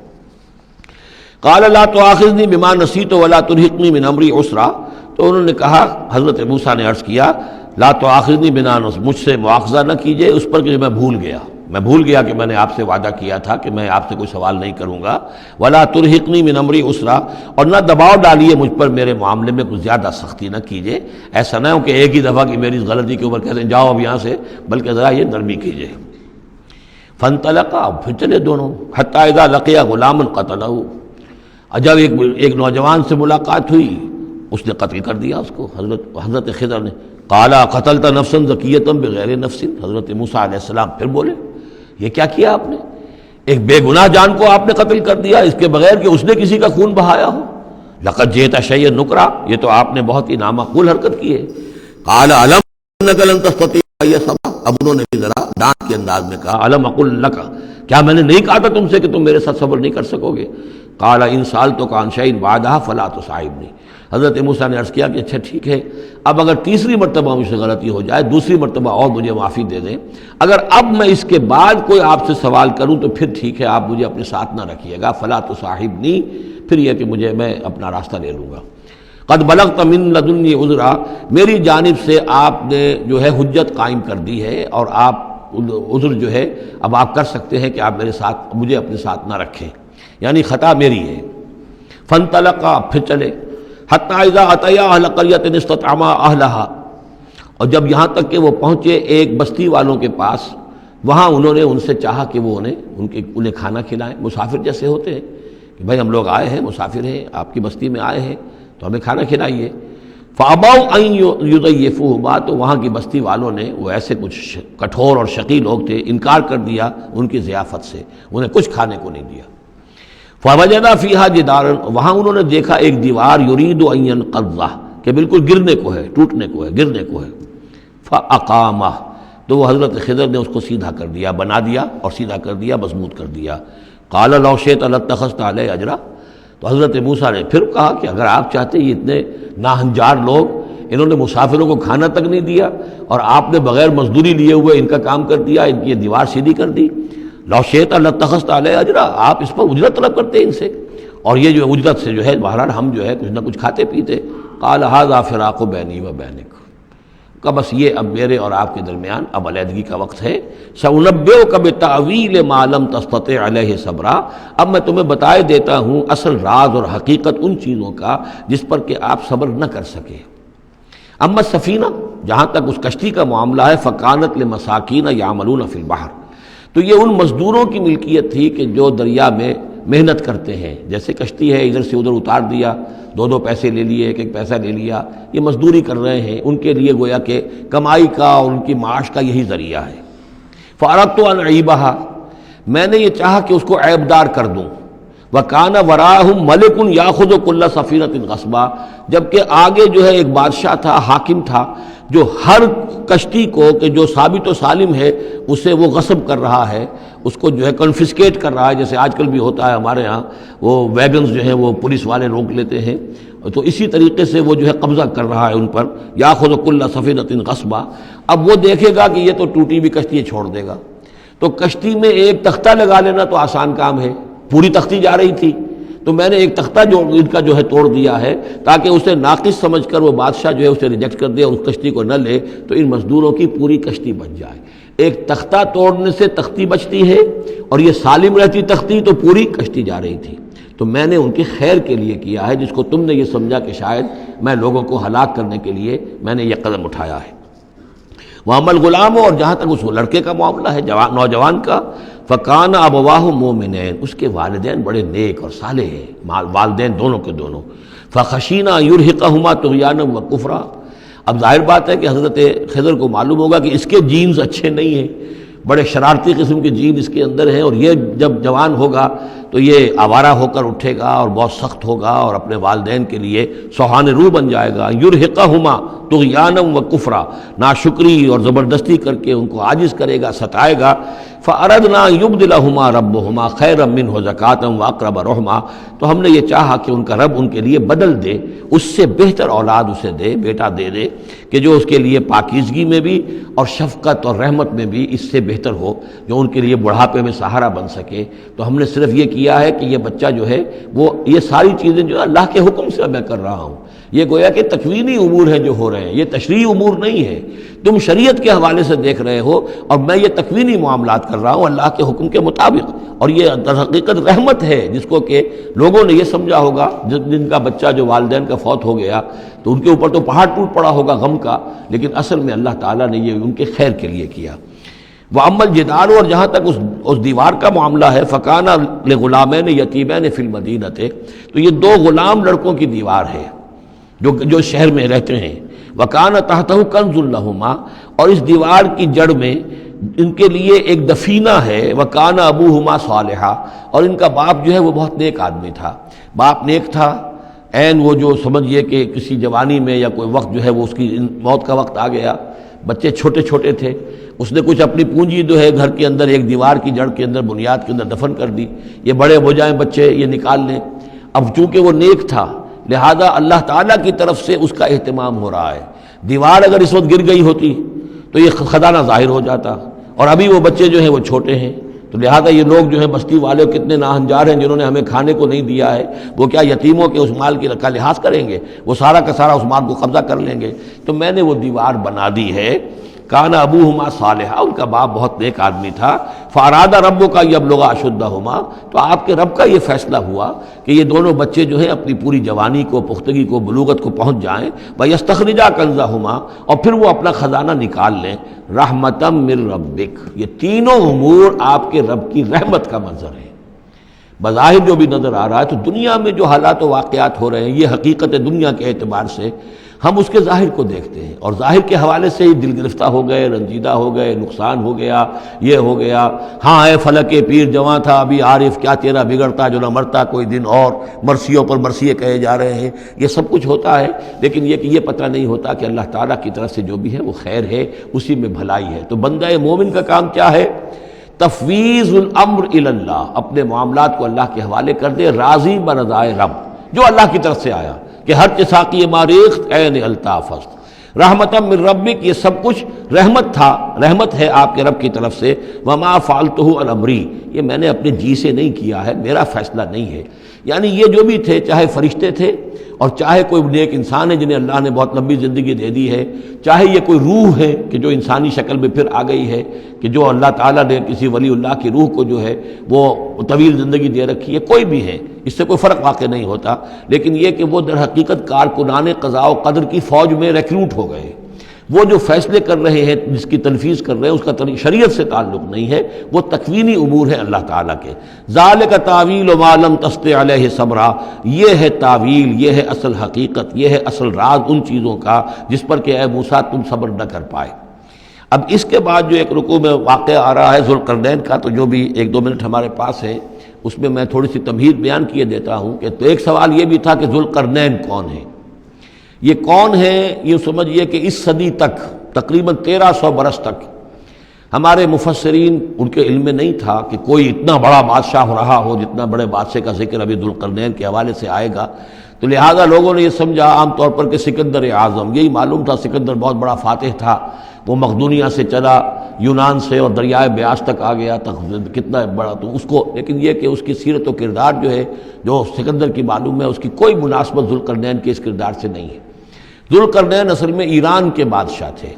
قال لا تؤاخذنی بما نسیت ولا ترهقنی من امری عسرا. تو انہوں نے کہا، حضرت موسیٰ نے عرض کیا لا تؤاخذنی بما نسیت، مجھ سے مواخذہ نہ کیجئے اس پر کہ میں بھول گیا کہ میں نے آپ سے وعدہ کیا تھا کہ میں آپ سے کوئی سوال نہیں کروں گا. ولا ترهقنی من امری عسرا، اور نہ دباؤ ڈالیے مجھ پر میرے معاملے میں کچھ زیادہ سختی نہ کیجئے. ایسا نہ ہو کہ ایک ہی دفعہ کی میری غلطی کے اوپر کہتے ہیں جاؤ اب یہاں سے، بلکہ ذرا یہ نرمی کیجئے. فانطلقا، پھر چلے دونوں، حتی اذا لقیا غلاما قتلہ. جب ایک نوجوان سے ملاقات ہوئی اس نے قتل کر دیا اس کو. حضرت خضر نے قال قتلت نفسا زکیۃ بغیر نفس. حضرت موسیٰ علیہ السلام پھر بولے یہ کیا کیا آپ نے؟ ایک بے گناہ جان کو آپ نے قتل کر دیا اس کے بغیر کہ اس نے کسی کا خون بہایا ہو. لقد جئت شیئا نکرا، یہ تو آپ نے بہت ہی نامعقول حرکت کی ہے. قال علم انک لن تستطیع معی صبرا. اب انہوں نے بھی ذرا ڈانٹ کے انداز میں کہا علم اقل لک، کیا میں نے نہیں کہا تھا تم سے کہ تم میرے ساتھ صبر نہیں کر سکو گے؟ قال ان سالتک عن شیء بعدها فلا تصاحبنی. حضرت موسیٰ نے عرض کیا کہ اچھا ٹھیک ہے، اب اگر تیسری مرتبہ مجھ سے غلطی ہو جائے، دوسری مرتبہ اور مجھے معافی دے دیں. اگر اب میں اس کے بعد کوئی آپ سے سوال کروں تو پھر ٹھیک ہے، آپ مجھے اپنے ساتھ نہ رکھیے گا. فلا تصاحبنی، پھر یہ کہ میں اپنا راستہ لے لوں گا. قد بلغت من لدنی عذرا، میری جانب سے آپ نے جو ہے حجت قائم کر دی ہے اور آپ عذر جو ہے اب آپ کر سکتے ہیں کہ آپ مجھے اپنے ساتھ نہ رکھیں، یعنی خطا میری ہے. فانطلقا، پھر چلے. حتی اذا اتیا اہل قریۃ استطعما اہلہا، اور جب یہاں تک کہ وہ پہنچے ایک بستی والوں کے پاس، وہاں انہوں نے ان سے چاہا کہ وہ انہیں کھانا کھلائیں. مسافر جیسے ہوتے ہیں کہ بھائی ہم لوگ آئے ہیں، مسافر ہیں، آپ کی بستی میں آئے ہیں تو ہمیں کھانا کھلائیے. فابوا ان یضیفوہما، تو وہاں کی بستی والوں نے، وہ ایسے کچھ کٹھور اور شقی لوگ تھے، انکار کر دیا ان کی ضیافت سے، انہیں کچھ کھانے کو نہیں دیا. فوجد فیہا جدارا، وہاں انہوں نے دیکھا ایک دیوار، یرید ان ینقضہ، کہ بالکل گرنے کو ہے، ٹوٹنے کو ہے، گرنے کو ہے. فاقامہ، تو وہ حضرت خضر نے اس کو سیدھا کر دیا، بنا دیا اور سیدھا کر دیا، مضبوط کر دیا. قال لو شئت لاتخذت علیہ اجرا. تو حضرت موسیٰ نے پھر کہا کہ اگر آپ چاہتے، یہ اتنے ناہنجار لوگ، انہوں نے مسافروں کو کھانا تک نہیں دیا اور آپ نے بغیر مزدوری لیے ہوئے ان کا کام کر دیا، ان کی یہ دیوار سیدھی کر دی. لو شئت لاتخذت علیہ اجرا، آپ اس پر اجرت طلب کرتے ان سے، اور یہ جو اجرت سے جو ہے بہرحال ہم جو ہے کچھ نہ کچھ کھاتے پیتے. قال ھذا فراق بینی و بینک، کہ بس یہ اب میرے اور آپ کے درمیان اب علیحدگی کا وقت ہے. سأنبئک بتأویل ما لم تستطع علیہ صبرا، اب میں تمہیں بتائے دیتا ہوں اصل راز اور حقیقت ان چیزوں کا جس پر کہ آپ صبر نہ کر سکے. اما السفینہ، جہاں تک اس کشتی کا معاملہ ہے، فکانت لمساکین یعملون فی البحر، تو یہ ان مزدوروں کی ملکیت تھی کہ جو دریا میں محنت کرتے ہیں. جیسے کشتی ہے، ادھر سے ادھر اتار دیا، 2 پیسے لے لیے، ایک پیسہ لے لیا، یہ مزدوری کر رہے ہیں، ان کے لیے گویا کہ کمائی کا اور ان کی معاش کا یہی ذریعہ ہے. فاردت ان اعیبھا، میں نے یہ چاہا کہ اس کو عیب دار کر دوں. وکان وراءہم ملک یاخذ کل سفینۃ غصبا، جبکہ آگے جو ہے ایک بادشاہ تھا، حاکم تھا، جو ہر کشتی کو کہ جو ثابت و سالم ہے اسے وہ غصب کر رہا ہے، اس کو جو ہے کنفسکیٹ کر رہا ہے. جیسے آج کل بھی ہوتا ہے ہمارے ہاں، وہ ویگنز جو ہیں وہ پولیس والے روک لیتے ہیں تو اسی طریقے سے وہ جو ہے قبضہ کر رہا ہے ان پر، یاخذ کل سفینۃ غصبا۔ اب وہ دیکھے گا کہ یہ تو ٹوٹی بھی کشتی چھوڑ دے گا، تو کشتی میں ایک تختہ لگا لینا تو آسان کام ہے، پوری تختی جا رہی تھی تو میں نے ایک تختہ جو ان کا جو ہے توڑ دیا ہے تاکہ اسے ناقص سمجھ کر وہ بادشاہ جو ہے اسے ریجیکٹ کر دے، اس کشتی کو نہ لے، تو ان مزدوروں کی پوری کشتی بچ جائے۔ ایک تختہ توڑنے سے تختی بچتی ہے، اور یہ سالم رہتی تختی تو پوری کشتی جا رہی تھی۔ تو میں نے ان کے خیر کے لیے کیا ہے، جس کو تم نے یہ سمجھا کہ شاید میں لوگوں کو ہلاک کرنے کے لیے میں نے یہ قدم اٹھایا ہے۔ وَأَمَّا الْغُلَامُ، اور جہاں تک اس لڑکے کا معاملہ ہے، نوجوان کا، فَكَانَ أَبَوَاهُ مُؤْمِنَيْنِ، اس کے والدین بڑے نیک اور صالح ہیں، والدین دونوں کے دونوں۔ فَخَشِينَا أَن يُرْهِقَهُمَا طُغْيَانًا وَكُفْرًا، اب ظاہر بات ہے کہ حضرت خضر کو معلوم ہوگا کہ اس کے جینز اچھے نہیں ہیں، بڑے شرارتی قسم کے جین اس کے اندر ہیں، اور یہ جب جوان ہوگا تو یہ آوارہ ہو کر اٹھے گا اور بہت سخت ہوگا اور اپنے والدین کے لیے سوہان روح بن جائے گا۔ یرہقہما طغیانا وکفرا، ناشکری اور زبردستی کر کے ان کو عاجز کرے گا، ستائے گا۔ فأردنا یبدلہما ربہما خیرا منہ زکاۃ واقرب رحما، تو ہم نے یہ چاہا کہ ان کا رب ان کے لیے بدل دے، اس سے بہتر اولاد اسے دے، بیٹا دے دے کہ جو اس کے لیے پاکیزگی میں بھی اور شفقت اور رحمت میں بھی اس سے بہتر ہو، جو ان کے لیے بڑھاپے میں سہارا بن سکے۔ تو ہم نے صرف یہ کیا ہے کہ یہ بچہ جو ہے وہ یہ ساری چیزیں جو اللہ کے حکم سے میں کر رہا ہوں، یہ گویا کہ تکوینی امور ہیں جو ہو رہے ہیں، یہ تشریعی امور نہیں ہے، تم شریعت کے حوالے سے دیکھ رہے ہو، اور میں یہ تکوینی معاملات کر رہا ہوں اللہ کے حکم کے مطابق۔ اور یہ در حقیقت رحمت ہے، جس کو کہ لوگوں نے یہ سمجھا ہوگا جن کا بچہ جو والدین کا فوت ہو گیا تو ان کے اوپر تو پہاڑ ٹوٹ پڑا ہوگا غم کا، لیکن اصل میں اللہ تعالیٰ نے یہ ان کے خیر کے لیے کیا۔ وَأَمَّا الْجِدَارُ، اور جہاں تک اس دیوار کا معاملہ ہے، فَكَانَ لِغُلَامَيْنِ يَتِيمَيْنِ فِي الْمَدِينَةِ، تو یہ دو غلام لڑکوں کی دیوار ہے جو شہر میں رہتے ہیں۔ وَكَانَ تَحْتَهُ كَنْزٌ لَهُمَا، اور اس دیوار کی جڑ میں ان کے لیے ایک دفینہ ہے۔ وَكَانَ أَبُوهُمَا صَالِحًا، اور ان کا باپ جو ہے وہ بہت نیک آدمی تھا، باپ نیک تھا، عین وہ جو سمجھئے کہ کسی جوانی میں یا کوئی وقت جو ہے وہ اس کی موت کا وقت آ گیا، بچے چھوٹے چھوٹے تھے، اس نے کچھ اپنی پونجی جو ہے گھر کے اندر ایک دیوار کی جڑ کے اندر بنیاد کے اندر دفن کر دی، یہ بڑے ہو جائیں بچے یہ نکال لیں۔ اب چونکہ وہ نیک تھا لہذا اللہ تعالیٰ کی طرف سے اس کا اہتمام ہو رہا ہے۔ دیوار اگر اس وقت گر گئی ہوتی تو یہ خزانہ ظاہر ہو جاتا، اور ابھی وہ بچے جو ہیں وہ چھوٹے ہیں، تو لہذا یہ لوگ جو ہیں بستی والے کتنے ناہنجار ہیں جنہوں نے ہمیں کھانے کو نہیں دیا ہے، وہ کیا یتیموں کے اس مال کا لحاظ کریں گے؟ وہ سارا کا سارا اس مال کو قبضہ کر لیں گے۔ تو میں نے وہ دیوار بنا دی ہے۔ کان ابوہما صالحا، ان کا باپ بہت نیک آدمی تھا۔ فاراد ربک یبلغا اشدہما، تو آپ کے رب کا یہ فیصلہ ہوا کہ یہ دونوں بچے جو ہیں اپنی پوری جوانی کو، پختگی کو، بلوغت کو پہنچ جائیں، ویستخرجا کنزہما، اور پھر وہ اپنا خزانہ نکال لیں۔ رحمتا من ربک، یہ تینوں امور آپ کے رب کی رحمت کا منظر ہے۔ بظاہر جو بھی نظر آ رہا ہے، تو دنیا میں جو حالات و واقعات ہو رہے ہیں یہ حقیقت دنیا کے اعتبار سے ہم اس کے ظاہر کو دیکھتے ہیں، اور ظاہر کے حوالے سے ہی دل گرفتہ ہو گئے، رنجیدہ ہو گئے، نقصان ہو گیا، یہ ہو گیا۔ ہاں اے فلک پیر جواں تھا ابھی عارف، کیا تیرا بگڑتا جو نہ مرتا کوئی دن اور، مرثیوں پر مرثیے کہے جا رہے ہیں، یہ سب کچھ ہوتا ہے، لیکن یہ کہ یہ پتہ نہیں ہوتا کہ اللہ تعالیٰ کی طرف سے جو بھی ہے وہ خیر ہے، اسی میں بھلائی ہے۔ تو بندہ مومن کا کام کیا ہے؟ تفویض الامر الی اللہ، اپنے معاملات کو اللہ کے حوالے کر دے، راضی برضائے رب، جو اللہ کی طرف سے آیا کہ ہر چساقی ماریخت عین الطاف است، رحمتا من ربک، یہ سب کچھ رحمت تھا، رحمت ہے آپ کے رب کی طرف سے۔ وما فعلتہ عن امری، یہ میں نے اپنے جی سے نہیں کیا ہے، میرا فیصلہ نہیں ہے۔ یعنی یہ جو بھی تھے، چاہے فرشتے تھے اور چاہے کوئی نیک انسان ہے جنہیں اللہ نے بہت لمبی زندگی دے دی ہے، چاہے یہ کوئی روح ہے کہ جو انسانی شکل میں پھر آ گئی ہے، کہ جو اللہ تعالیٰ نے کسی ولی اللہ کی روح کو جو ہے وہ طویل زندگی دے رکھی ہے، کوئی بھی ہے، اس سے کوئی فرق واقع نہیں ہوتا، لیکن یہ کہ وہ در حقیقت کارکنان قضاء و قدر کی فوج میں ریکروٹ ہو گئے۔ وہ جو فیصلے کر رہے ہیں، جس کی تنفیذ کر رہے ہیں، اس کا شریعت سے تعلق نہیں ہے، وہ تکوینی امور ہیں اللہ تعالیٰ کے۔ ذالک تعویل ما لم تستطع علیہ صبرا، یہ ہے تعویل، یہ ہے اصل حقیقت، یہ ہے اصل راز ان چیزوں کا جس پر کہ اے موسیٰ تم صبر نہ کر پائے۔ اب اس کے بعد جو ایک رکوع میں واقعہ آ رہا ہے ذوالقرنین کا، تو جو بھی 1-2 منٹ ہمارے پاس ہے اس میں میں تھوڑی سی تمہید بیان کیے دیتا ہوں کہ تو ایک سوال یہ بھی تھا کہ ذوالقرنین کون ہے؟ یہ کون ہے؟ یہ سمجھیے کہ اس صدی تک، تقریباً 1300 برس تک ہمارے مفسرین ان کے علم میں نہیں تھا کہ کوئی اتنا بڑا بادشاہ ہو رہا ہو جتنا بڑے بادشاہ کا ذکر ابھی ذوالقرنین کے حوالے سے آئے گا۔ تو تو لہٰذا لوگوں نے یہ سمجھا عام طور پر کہ سکندر اعظم، یہی معلوم تھا سکندر بہت بڑا فاتح تھا، وہ مقدونیہ سے چلا یونان سے اور دریائے بیاس تک آ گیا، کتنا بڑا، تو اس کو، لیکن یہ کہ اس کی سیرت و کردار جو ہے جو سکندر کی معلوم ہے، اس کی کوئی مناسبت ذوالقرنین کے اس کردار سے نہیں ہے۔ ذوالقرنین اصل میں ایران کے بادشاہ تھے،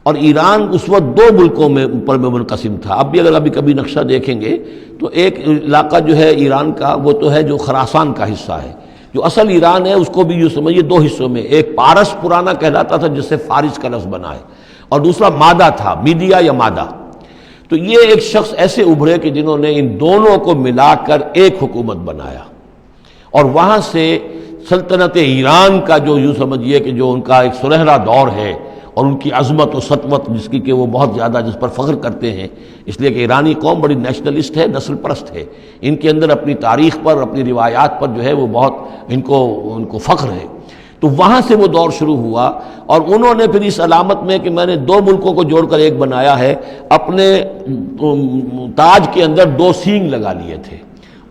اور ایران اس وقت دو ملکوں میں اوپر میں منقسم تھا۔ اب بھی اگر ابھی کبھی نقشہ دیکھیں گے تو ایک علاقہ جو ہے ایران کا وہ تو ہے جو خراسان کا حصہ ہے، جو اصل ایران ہے اس کو بھی یوں سمجھیے دو حصوں میں، ایک پارس پرانا کہلاتا تھا جس سے فارس کا لفظ بنا ہے، اور دوسرا مادہ تھا، میڈیا یا مادہ۔ تو یہ ایک شخص ایسے ابھرے کہ جنہوں نے ان دونوں کو ملا کر ایک حکومت بنایا، اور وہاں سے سلطنت ایران کا جو یوں سمجھیے کہ جو ان کا ایک سنہرا دور ہے، اور ان کی عظمت و سطوت جس کی کہ وہ بہت زیادہ جس پر فخر کرتے ہیں، اس لیے کہ ایرانی قوم بڑی نیشنلسٹ ہے، نسل پرست ہے، ان کے اندر اپنی تاریخ پر، اپنی روایات پر جو ہے وہ بہت ان کو فخر ہے۔ تو وہاں سے وہ دور شروع ہوا، اور انہوں نے پھر اس علامت میں کہ میں نے دو ملکوں کو جوڑ کر ایک بنایا ہے، اپنے تاج کے اندر دو سینگ لگا لیے تھے،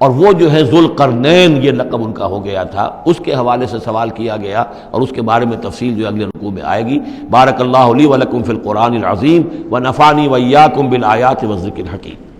اور وہ جو ہے ذوالقرنین یہ لقب ان کا ہو گیا تھا۔ اس کے حوالے سے سوال کیا گیا، اور اس کے بارے میں تفصیل جو اگلے رکوع میں آئے گی۔ بارک اللہ لی و لکم فی القرآن العظیم و نفعنی و ایاکم بالآیات والذکر الحکیم۔